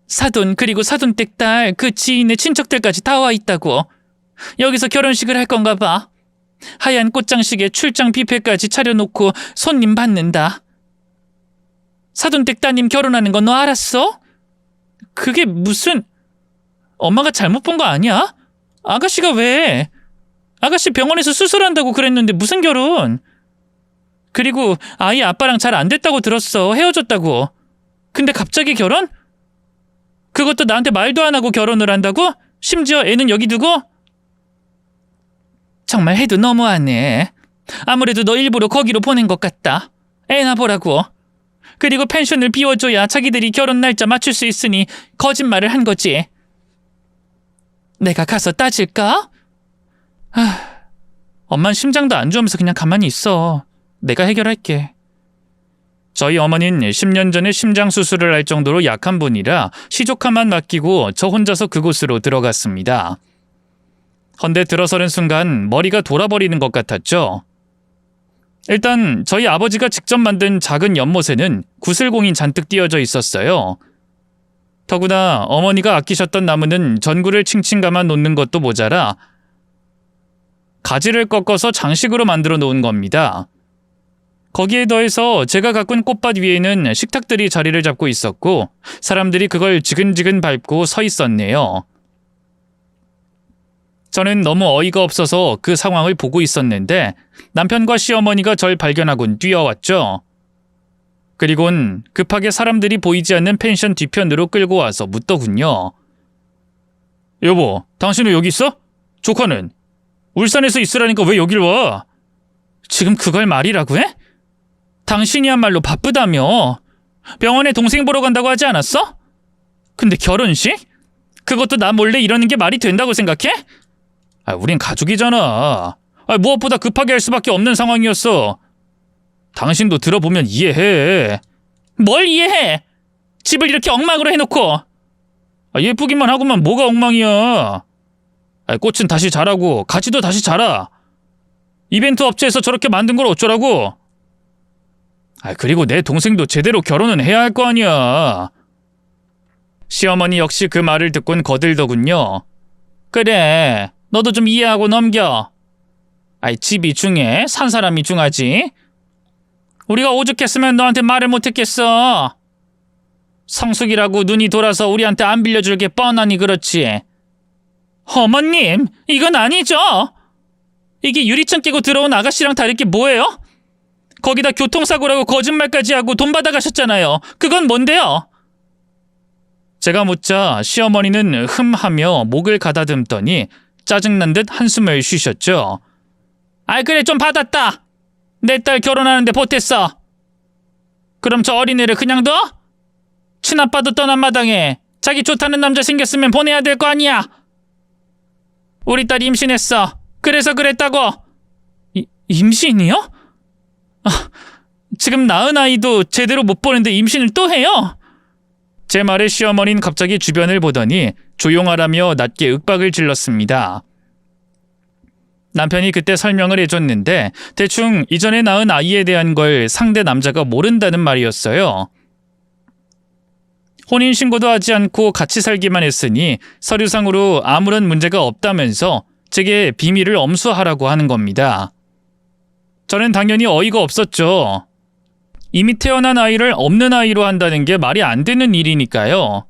사돈 그리고 사돈댁 딸 그 지인의 친척들까지 다 와 있다고. 여기서 결혼식을 할 건가 봐. 하얀 꽃장식에 출장 뷔페까지 차려놓고 손님 받는다. 사돈댁 따님 결혼하는 건 너 알았어? 그게 무슨... 엄마가 잘못 본 거 아니야? 아가씨가 왜? 아가씨 병원에서 수술한다고 그랬는데 무슨 결혼? 그리고 아이 아빠랑 잘 안 됐다고 들었어. 헤어졌다고. 근데 갑자기 결혼? 그것도 나한테 말도 안 하고 결혼을 한다고? 심지어 애는 여기 두고? 정말 해도 너무하네. 아무래도 너 일부러 거기로 보낸 것 같다. 애나 보라고. 그리고 펜션을 비워줘야 자기들이 결혼 날짜 맞출 수 있으니 거짓말을 한 거지. 내가 가서 따질까? 엄만 심장도 안 좋으면서 그냥 가만히 있어. 내가 해결할게. 저희 어머니는 10년 전에 심장 수술을 할 정도로 약한 분이라 시조카만 맡기고 저 혼자서 그곳으로 들어갔습니다. 헌데 들어서는 순간 머리가 돌아버리는 것 같았죠. 일단 저희 아버지가 직접 만든 작은 연못에는 구슬공이 잔뜩 띄어져 있었어요. 더구나 어머니가 아끼셨던 나무는 전구를 칭칭 감아 놓는 것도 모자라 가지를 꺾어서 장식으로 만들어 놓은 겁니다. 거기에 더해서 제가 가꾼 꽃밭 위에는 식탁들이 자리를 잡고 있었고 사람들이 그걸 지근지근 밟고 서 있었네요. 저는 너무 어이가 없어서 그 상황을 보고 있었는데 남편과 시어머니가 절 발견하곤 뛰어왔죠. 그리곤 급하게 사람들이 보이지 않는 펜션 뒤편으로 끌고 와서 묻더군요. 여보, 당신은 여기 있어? 조카는? 울산에서 있으라니까 왜 여길 와? 지금 그걸 말이라고 해? 당신이야말로 바쁘다며. 병원에 동생 보러 간다고 하지 않았어? 근데 결혼식? 그것도 나 몰래 이러는 게 말이 된다고 생각해? 우린 가족이잖아. 무엇보다 급하게 할 수밖에 없는 상황이었어. 당신도 들어보면 이해해. 뭘 이해해? 집을 이렇게 엉망으로 해놓고. 예쁘기만 하고만 뭐가 엉망이야. 꽃은 다시 자라고 가지도 다시 자라. 이벤트 업체에서 저렇게 만든 걸 어쩌라고. 그리고 내 동생도 제대로 결혼은 해야 할 거 아니야. 시어머니 역시 그 말을 듣곤 거들더군요. 그래, 너도 좀 이해하고 넘겨. 집이 중요해? 산 사람이 중하지? 우리가 오죽했으면 너한테 말을 못했겠어. 성숙이라고 눈이 돌아서 우리한테 안 빌려줄 게 뻔하니 그렇지. 어머님, 이건 아니죠. 이게 유리창 깨고 들어온 아가씨랑 다를 게 뭐예요? 거기다 교통사고라고 거짓말까지 하고 돈 받아가셨잖아요. 그건 뭔데요? 제가 묻자 시어머니는 흠하며 목을 가다듬더니 짜증난 듯 한숨을 쉬셨죠. 그래, 좀 받았다. 내 딸 결혼하는데 보탰어. 그럼 저 어린애를 그냥 둬? 친아빠도 떠난 마당에 자기 좋다는 남자 생겼으면 보내야 될 거 아니야. 우리 딸 임신했어. 그래서 그랬다고. 임신이요? 지금 낳은 아이도 제대로 못 보는데 임신을 또 해요? 제 말에 시어머니는 갑자기 주변을 보더니 조용하라며 낮게 윽박을 질렀습니다. 남편이 그때 설명을 해줬는데 대충 이전에 낳은 아이에 대한 걸 상대 남자가 모른다는 말이었어요. 혼인신고도 하지 않고 같이 살기만 했으니 서류상으로 아무런 문제가 없다면서 제게 비밀을 엄수하라고 하는 겁니다. 저는 당연히 어이가 없었죠. 이미 태어난 아이를 없는 아이로 한다는 게 말이 안 되는 일이니까요.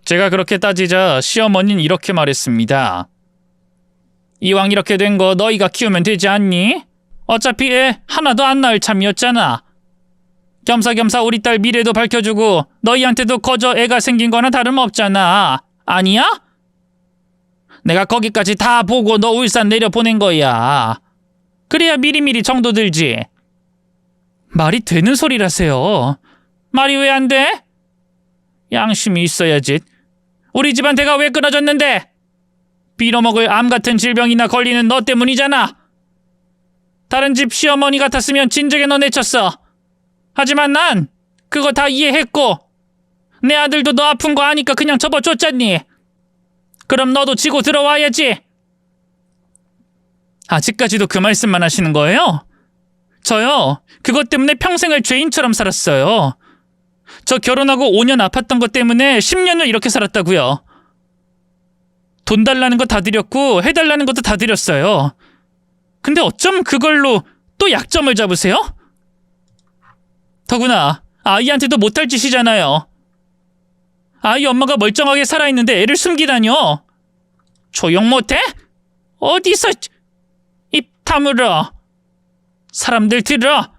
제가 그렇게 따지자 시어머니는 이렇게 말했습니다. 이왕 이렇게 된 거 너희가 키우면 되지 않니? 어차피 애 하나도 안 낳을 참이었잖아. 겸사겸사 우리 딸 미래도 밝혀주고 너희한테도 거저 애가 생긴 거나 다름없잖아. 아니야? 내가 거기까지 다 보고 너 울산 내려보낸 거야. 그래야 미리미리 정도 들지. 말이 되는 소리라세요. 말이 왜 안 돼? 양심이 있어야지. 우리 집안 대가 왜 끊어졌는데? 빌어먹을 암 같은 질병이나 걸리는 너 때문이잖아. 다른 집 시어머니 같았으면 진작에 너 내쳤어. 하지만 난 그거 다 이해했고 내 아들도 너 아픈 거 아니까 그냥 접어줬잖니. 그럼 너도 지고 들어와야지. 아직까지도 그 말씀만 하시는 거예요? 저요, 그것 때문에 평생을 죄인처럼 살았어요. 저 결혼하고 5년 아팠던 것 때문에 10년을 이렇게 살았다고요. 돈 달라는 거 다 드렸고 해달라는 것도 다 드렸어요. 근데 어쩜 그걸로 또 약점을 잡으세요? 더구나 아이한테도 못할 짓이잖아요. 아이 엄마가 멀쩡하게 살아있는데 애를 숨기다뇨. 조용 못해? 어디서 입 다물어. 사람들 들어.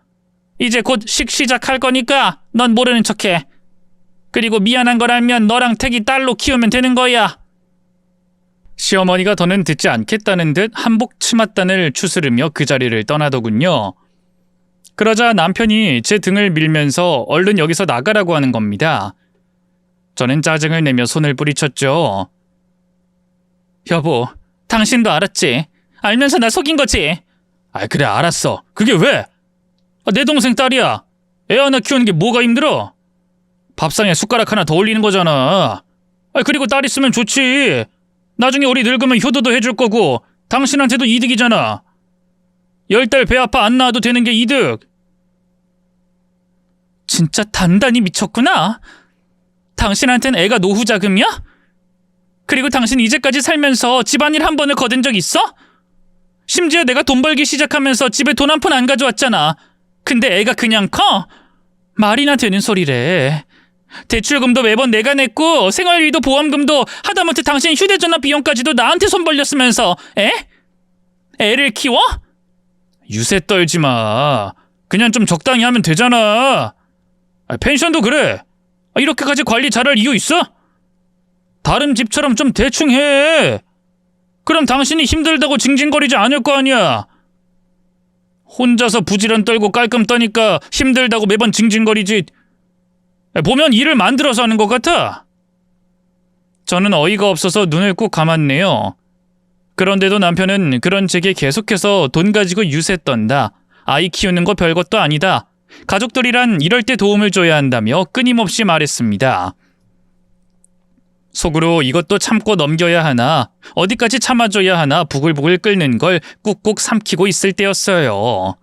이제 곧 시작할 거니까 넌 모르는 척해. 그리고 미안한 걸 알면 너랑 태기 딸로 키우면 되는 거야. 시어머니가 더는 듣지 않겠다는 듯 한복 치맛단을 추스르며 그 자리를 떠나더군요. 그러자 남편이 제 등을 밀면서 얼른 여기서 나가라고 하는 겁니다. 저는 짜증을 내며 손을 뿌리쳤죠. 여보, 당신도 알았지? 알면서 나 속인 거지? 그래, 알았어. 그게 왜? 내 동생 딸이야. 애 하나 키우는 게 뭐가 힘들어? 밥상에 숟가락 하나 더 올리는 거잖아. 그리고 딸 있으면 좋지. 나중에 우리 늙으면 효도도 해줄 거고 당신한테도 이득이잖아. 10달 배 아파 안 낳아도 되는 게 이득. 진짜 단단히 미쳤구나. 당신한텐 애가 노후 자금이야? 그리고 당신 이제까지 살면서 집안일 한 번을 거둔 적 있어? 심지어 내가 돈 벌기 시작하면서 집에 돈 한 푼 안 가져왔잖아. 근데 애가 그냥 커? 말이나 되는 소리래. 대출금도 매번 내가 냈고 생활비도 보험금도 하다못해 당신 휴대전화 비용까지도 나한테 손 벌렸으면서 애를 키워? 유세 떨지 마. 그냥 좀 적당히 하면 되잖아. 펜션도 그래. 이렇게까지 관리 잘할 이유 있어? 다른 집처럼 좀 대충 해. 그럼 당신이 힘들다고 징징거리지 않을 거 아니야. 혼자서 부지런 떨고 깔끔 떠니까 힘들다고 매번 징징거리지. 보면 일을 만들어서 하는 것 같아. 저는 어이가 없어서 눈을 꾹 감았네요. 그런데도 남편은 그런 제게 계속해서 돈 가지고 유세 떤다. 아이 키우는 거 별것도 아니다. 가족들이란 이럴 때 도움을 줘야 한다며 끊임없이 말했습니다. 속으로 이것도 참고 넘겨야 하나, 어디까지 참아줘야 하나 부글부글 끓는 걸 꾹꾹 삼키고 있을 때였어요.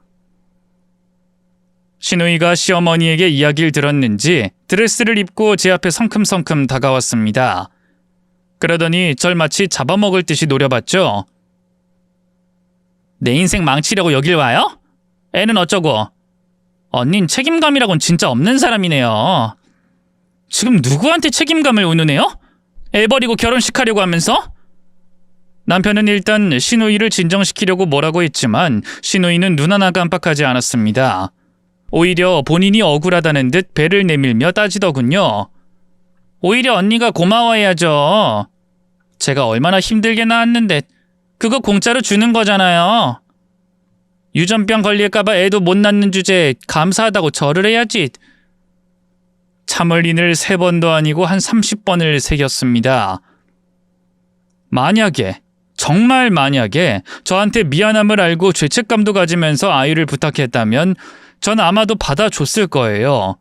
시누이가 시어머니에게 이야기를 들었는지 드레스를 입고 제 앞에 성큼성큼 다가왔습니다. 그러더니 절 마치 잡아먹을 듯이 노려봤죠. 내 인생 망치려고 여길 와요? 애는 어쩌고? 언닌 책임감이라곤 진짜 없는 사람이네요. 지금 누구한테 책임감을 운운해요? 애 버리고 결혼식 하려고 하면서? 남편은 일단 시누이를 진정시키려고 뭐라고 했지만 시누이는 눈 하나 깜빡하지 않았습니다. 오히려 본인이 억울하다는 듯 배를 내밀며 따지더군요. 오히려 언니가 고마워해야죠. 제가 얼마나 힘들게 낳았는데 그거 공짜로 주는 거잖아요. 유전병 걸릴까봐 애도 못 낳는 주제에 감사하다고 절을 해야지. 참을 인을 3번도 아니고 한 30번을 새겼습니다. 만약에, 정말 만약에 저한테 미안함을 알고 죄책감도 가지면서 아이를 부탁했다면 전 아마도 받아줬을 거예요.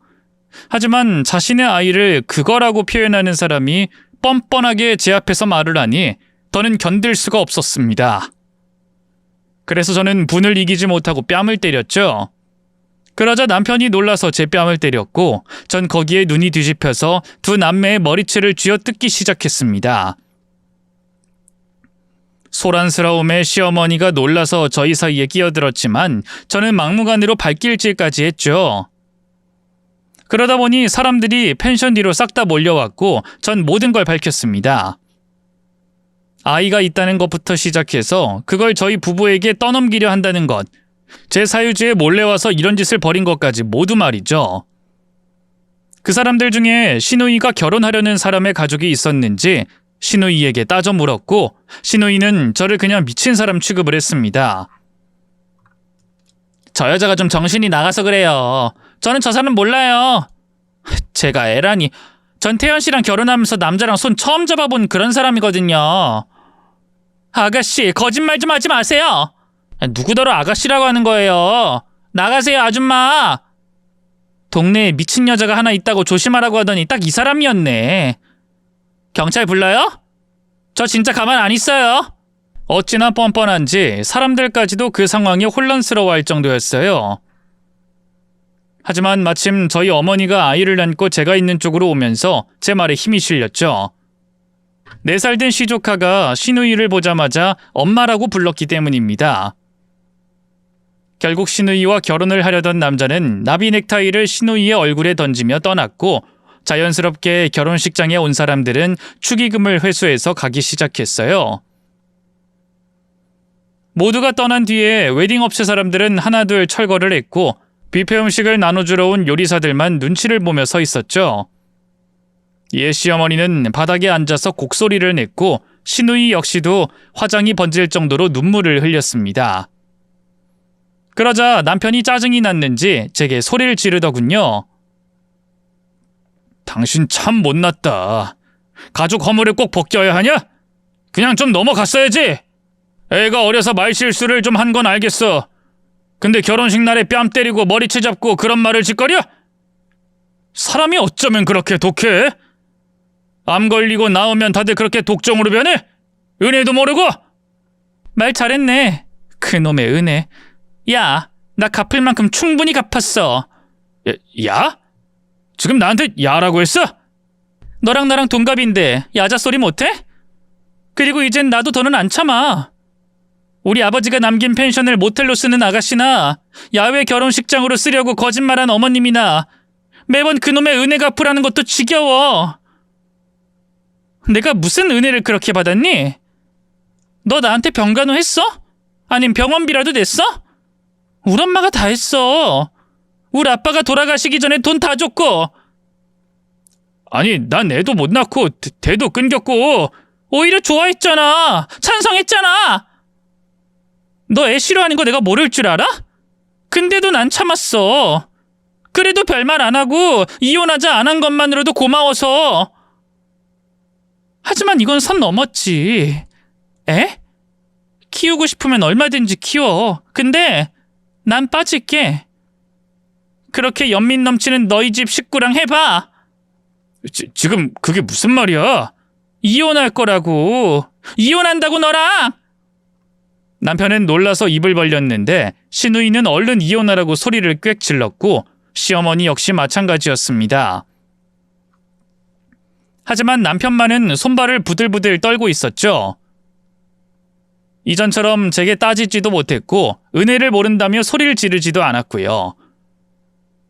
하지만 자신의 아이를 그거라고 표현하는 사람이 뻔뻔하게 제 앞에서 말을 하니 더는 견딜 수가 없었습니다. 그래서 저는 분을 이기지 못하고 뺨을 때렸죠. 그러자 남편이 놀라서 제 뺨을 때렸고 전 거기에 눈이 뒤집혀서 두 남매의 머리채를 쥐어뜯기 시작했습니다. 소란스러움에 시어머니가 놀라서 저희 사이에 끼어들었지만 저는 막무가내로 발길질까지 했죠. 그러다 보니 사람들이 펜션 뒤로 싹 다 몰려왔고 전 모든 걸 밝혔습니다. 아이가 있다는 것부터 시작해서 그걸 저희 부부에게 떠넘기려 한다는 것, 제 사유지에 몰래 와서 이런 짓을 벌인 것까지 모두 말이죠. 그 사람들 중에 시누이가 결혼하려는 사람의 가족이 있었는지 시누이에게 따져 물었고 시누이는 저를 그냥 미친 사람 취급을 했습니다. 저 여자가 좀 정신이 나가서 그래요. 저는 저 사람 몰라요. 제가 애라니. 전 태연 씨랑 결혼하면서 남자랑 손 처음 잡아본 그런 사람이거든요. 아가씨, 거짓말 좀 하지 마세요. 누구더러 아가씨라고 하는 거예요. 나가세요, 아줌마. 동네에 미친 여자가 하나 있다고 조심하라고 하더니 딱 이 사람이었네. 경찰 불러요? 저 진짜 가만 안 있어요. 어찌나 뻔뻔한지 사람들까지도 그 상황이 혼란스러워할 정도였어요. 하지만 마침 저희 어머니가 아이를 안고 제가 있는 쪽으로 오면서 제 말에 힘이 실렸죠. 4살 된 시조카가 시누이를 보자마자 엄마라고 불렀기 때문입니다. 결국 시누이와 결혼을 하려던 남자는 나비 넥타이를 시누이의 얼굴에 던지며 떠났고 자연스럽게 결혼식장에 온 사람들은 축의금을 회수해서 가기 시작했어요. 모두가 떠난 뒤에 웨딩업체 사람들은 하나둘 철거를 했고 뷔페 음식을 나눠주러 온 요리사들만 눈치를 보며 서 있었죠. 이에 시어머니는 바닥에 앉아서 곡소리를 냈고 시누이 역시도 화장이 번질 정도로 눈물을 흘렸습니다. 그러자 남편이 짜증이 났는지 제게 소리를 지르더군요. 당신 참 못났다. 가족 허물을 꼭 벗겨야 하냐? 그냥 좀 넘어갔어야지. 애가 어려서 말실수를 좀 한 건 알겠어. 근데 결혼식 날에 뺨 때리고 머리채 잡고 그런 말을 짓거려? 사람이 어쩌면 그렇게 독해? 암 걸리고 나오면 다들 그렇게 독종으로 변해? 은혜도 모르고? 말 잘했네. 그놈의 은혜. 야, 나 갚을 만큼 충분히 갚았어. 야? 지금 나한테 야라고 했어? 너랑 나랑 동갑인데 야자소리 못해? 그리고 이젠 나도 더는 안 참아. 우리 아버지가 남긴 펜션을 모텔로 쓰는 아가씨나 야외 결혼식장으로 쓰려고 거짓말한 어머님이나 매번 그놈의 은혜 갚으라는 것도 지겨워. 내가 무슨 은혜를 그렇게 받았니? 너 나한테 병간호 했어? 아님 병원비라도 냈어? 우리 엄마가 다 했어. 우리 아빠가 돌아가시기 전에 돈 다 줬고. 아니, 난 애도 못 낳고 대도 끊겼고 오히려 좋아했잖아. 찬성했잖아. 너 애 싫어하는 거 내가 모를 줄 알아? 근데도 난 참았어. 그래도 별말 안 하고 이혼하자 안 한 것만으로도 고마워서. 하지만 이건 선 넘었지. 에? 키우고 싶으면 얼마든지 키워. 근데 난 빠질게. 그렇게 연민 넘치는 너희 집 식구랑 해봐. 지금 그게 무슨 말이야? 이혼할 거라고. 이혼한다고 너랑. 남편은 놀라서 입을 벌렸는데 시누이는 얼른 이혼하라고 소리를 꽥 질렀고 시어머니 역시 마찬가지였습니다. 하지만 남편만은 손발을 부들부들 떨고 있었죠. 이전처럼 제게 따지지도 못했고 은혜를 모른다며 소리를 지르지도 않았고요.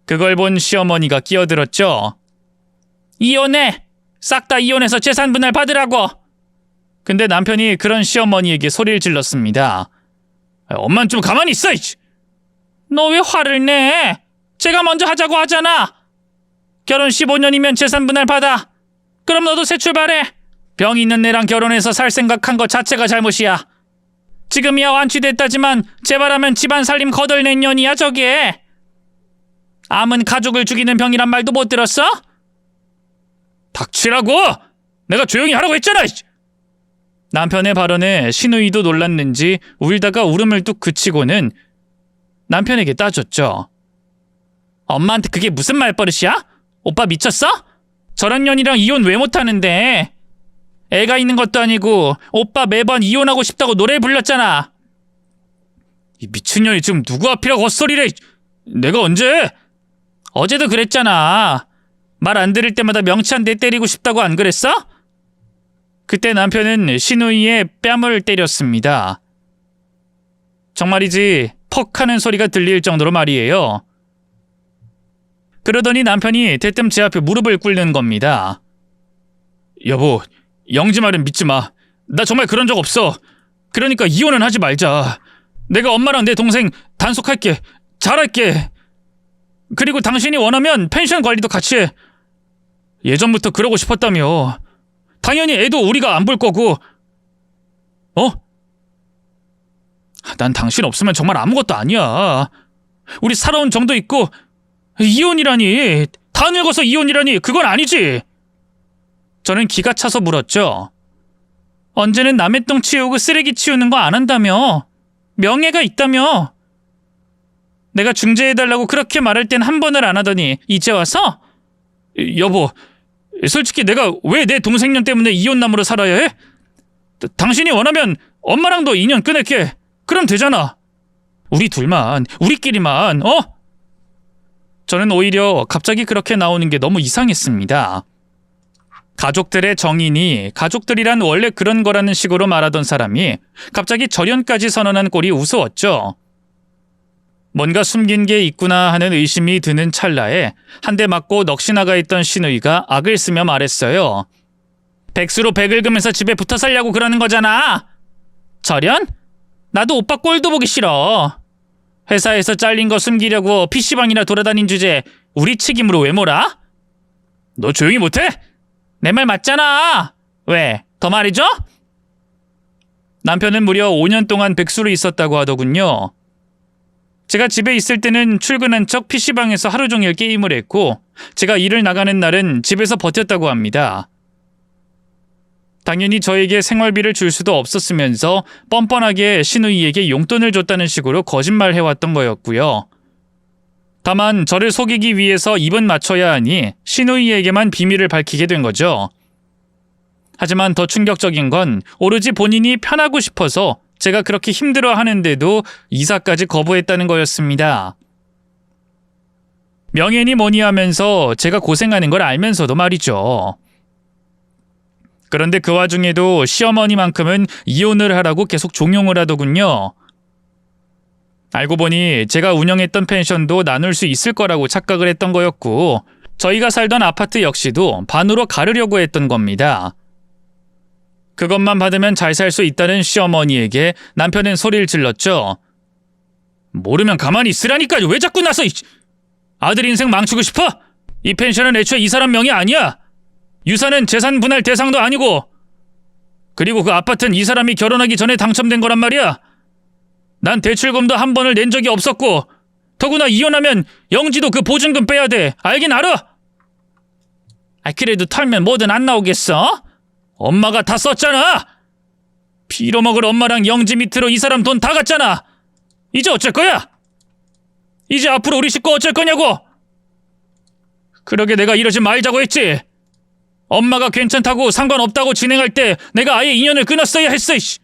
그걸 본 시어머니가 끼어들었죠. 이혼해! 싹 다 이혼해서 재산 분할 받으라고! 근데 남편이 그런 시어머니에게 소리를 질렀습니다. 엄만 좀 가만히 있어! 너 왜 화를 내? 제가 먼저 하자고 하잖아! 결혼 15년이면 재산 분할 받아! 그럼 너도 새 출발해! 병 있는 애랑 결혼해서 살 생각한 것 자체가 잘못이야. 지금이야 완치됐다지만 재발하면 집안 살림 거덜낸 년이야 저게. 암은 가족을 죽이는 병이란 말도 못 들었어? 닥치라고! 내가 조용히 하라고 했잖아! 남편의 발언에 시누이도 놀랐는지 울다가 울음을 뚝 그치고는 남편에게 따졌죠. 엄마한테 그게 무슨 말버릇이야? 오빠 미쳤어? 저런 년이랑 이혼 왜 못하는데? 애가 있는 것도 아니고 오빠 매번 이혼하고 싶다고 노래 불렀잖아. 이 미친년이 지금 누구 앞이라고 헛소리래. 내가 언제? 어제도 그랬잖아. 말 안 들을 때마다 명치 한 대 때리고 싶다고 안 그랬어? 그때 남편은 시누이의 뺨을 때렸습니다. 정말이지 퍽 하는 소리가 들릴 정도로 말이에요. 그러더니 남편이 대뜸 제 앞에 무릎을 꿇는 겁니다. 여보, 영지 말은 믿지 마. 나 정말 그런 적 없어. 그러니까 이혼은 하지 말자. 내가 엄마랑 내 동생 단속할게. 잘할게. 그리고 당신이 원하면 펜션 관리도 같이 해. 예전부터 그러고 싶었다며. 당연히 애도 우리가 안 볼 거고. 난 당신 없으면 정말 아무것도 아니야. 우리 살아온 정도 있고. 이혼이라니. 다 늙어서 이혼이라니. 그건 아니지. 저는 기가 차서 물었죠. 언제는 남의 똥 치우고 쓰레기 치우는 거 안 한다며. 명예가 있다며. 내가 중재해달라고 그렇게 말할 땐 한 번을 안 하더니 이제 와서? 여보, 솔직히 내가 왜 내 동생년 때문에 이혼남으로 살아야 해? 당신이 원하면 엄마랑도 인연 끊을게. 그럼 되잖아. 우리 둘만, 우리끼리만, 저는 오히려 갑자기 그렇게 나오는 게 너무 이상했습니다. 가족들의 정인이 가족들이란 원래 그런 거라는 식으로 말하던 사람이 갑자기 절연까지 선언한 꼴이 우스웠죠. 뭔가 숨긴 게 있구나 하는 의심이 드는 찰나에 한 대 맞고 넋이 나가 있던 시누이가 악을 쓰며 말했어요. 백수로 백을 긁으면서 집에 붙어 살려고 그러는 거잖아. 절연? 나도 오빠 꼴도 보기 싫어. 회사에서 잘린 거 숨기려고 PC방이나 돌아다닌 주제 우리 책임으로 왜 몰아? 너 조용히 못해? 내 말 맞잖아. 왜? 더 말이죠? 남편은 무려 5년 동안 백수로 있었다고 하더군요. 제가 집에 있을 때는 출근한 척 PC방에서 하루 종일 게임을 했고 제가 일을 나가는 날은 집에서 버텼다고 합니다. 당연히 저에게 생활비를 줄 수도 없었으면서 뻔뻔하게 시누이에게 용돈을 줬다는 식으로 거짓말해왔던 거였고요. 다만 저를 속이기 위해서 입은 맞춰야 하니 시누이에게만 비밀을 밝히게 된 거죠. 하지만 더 충격적인 건 오로지 본인이 편하고 싶어서 제가 그렇게 힘들어하는데도 이사까지 거부했다는 거였습니다. 명예니 뭐니 하면서 제가 고생하는 걸 알면서도 말이죠. 그런데 그 와중에도 시어머니만큼은 이혼을 하라고 계속 종용을 하더군요. 알고 보니 제가 운영했던 펜션도 나눌 수 있을 거라고 착각을 했던 거였고 저희가 살던 아파트 역시도 반으로 가르려고 했던 겁니다. 그것만 받으면 잘 살 수 있다는 시어머니에게 남편은 소리를 질렀죠. 모르면 가만히 있으라니까 왜 자꾸 나서 아들 인생 망치고 싶어? 이 펜션은 애초에 이 사람 명이 아니야. 유산은 재산 분할 대상도 아니고 그리고 그 아파트는 이 사람이 결혼하기 전에 당첨된 거란 말이야. 난 대출금도 한 번을 낸 적이 없었고 더구나 이혼하면 영지도 그 보증금 빼야 돼. 알긴 알아. 그래도 털면 뭐든 안 나오겠어? 엄마가 다 썼잖아. 빌어먹을 엄마랑 영지 밑으로 이 사람 돈 다 갔잖아. 이제 어쩔 거야? 이제 앞으로 우리 식구 어쩔 거냐고? 그러게 내가 이러지 말자고 했지. 엄마가 괜찮다고 상관없다고 진행할 때 내가 아예 인연을 끊었어야 했어. 이씨.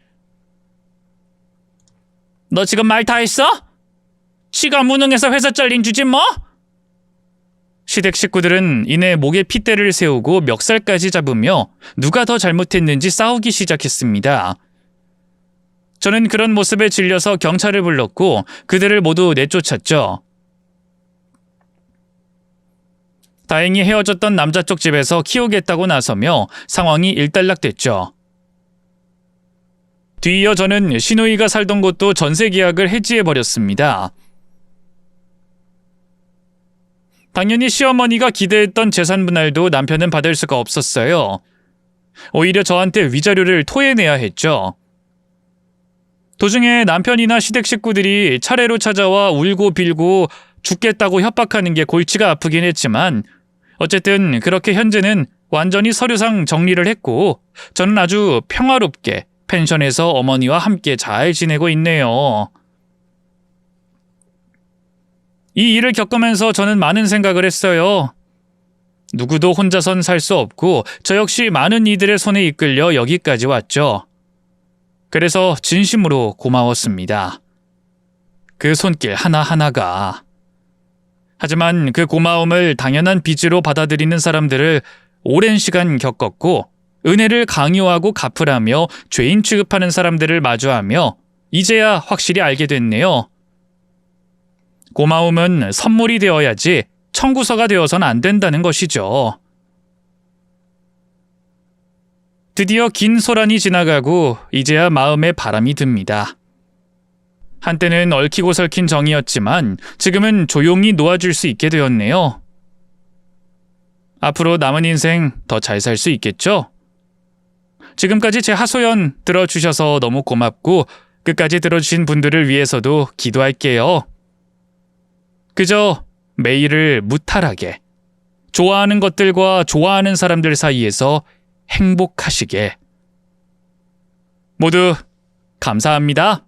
너 지금 말 다 했어? 지가 무능해서 회사 잘린 주지 뭐? 시댁 식구들은 이내 목에 핏대를 세우고 멱살까지 잡으며 누가 더 잘못했는지 싸우기 시작했습니다. 저는 그런 모습에 질려서 경찰을 불렀고 그들을 모두 내쫓았죠. 다행히 헤어졌던 남자 쪽 집에서 키우겠다고 나서며 상황이 일단락됐죠. 뒤이어 저는 시누이가 살던 곳도 전세 계약을 해지해버렸습니다. 당연히 시어머니가 기대했던 재산 분할도 남편은 받을 수가 없었어요. 오히려 저한테 위자료를 토해내야 했죠. 도중에 남편이나 시댁 식구들이 차례로 찾아와 울고 빌고 죽겠다고 협박하는 게 골치가 아프긴 했지만 어쨌든 그렇게 현재는 완전히 서류상 정리를 했고 저는 아주 평화롭게 펜션에서 어머니와 함께 잘 지내고 있네요. 이 일을 겪으면서 저는 많은 생각을 했어요. 누구도 혼자선 살 수 없고 저 역시 많은 이들의 손에 이끌려 여기까지 왔죠. 그래서 진심으로 고마웠습니다. 그 손길 하나하나가. 하지만 그 고마움을 당연한 빚으로 받아들이는 사람들을 오랜 시간 겪었고 은혜를 강요하고 갚으라며 죄인 취급하는 사람들을 마주하며 이제야 확실히 알게 됐네요. 고마움은 선물이 되어야지 청구서가 되어선 안 된다는 것이죠. 드디어 긴 소란이 지나가고 이제야 마음에 바람이 듭니다. 한때는 얽히고 설킨 정이었지만 지금은 조용히 놓아줄 수 있게 되었네요. 앞으로 남은 인생 더 잘 살 수 있겠죠? 지금까지 제 하소연 들어주셔서 너무 고맙고 끝까지 들어주신 분들을 위해서도 기도할게요. 그저 매일을 무탈하게 좋아하는 것들과 좋아하는 사람들 사이에서 행복하시게. 모두 감사합니다.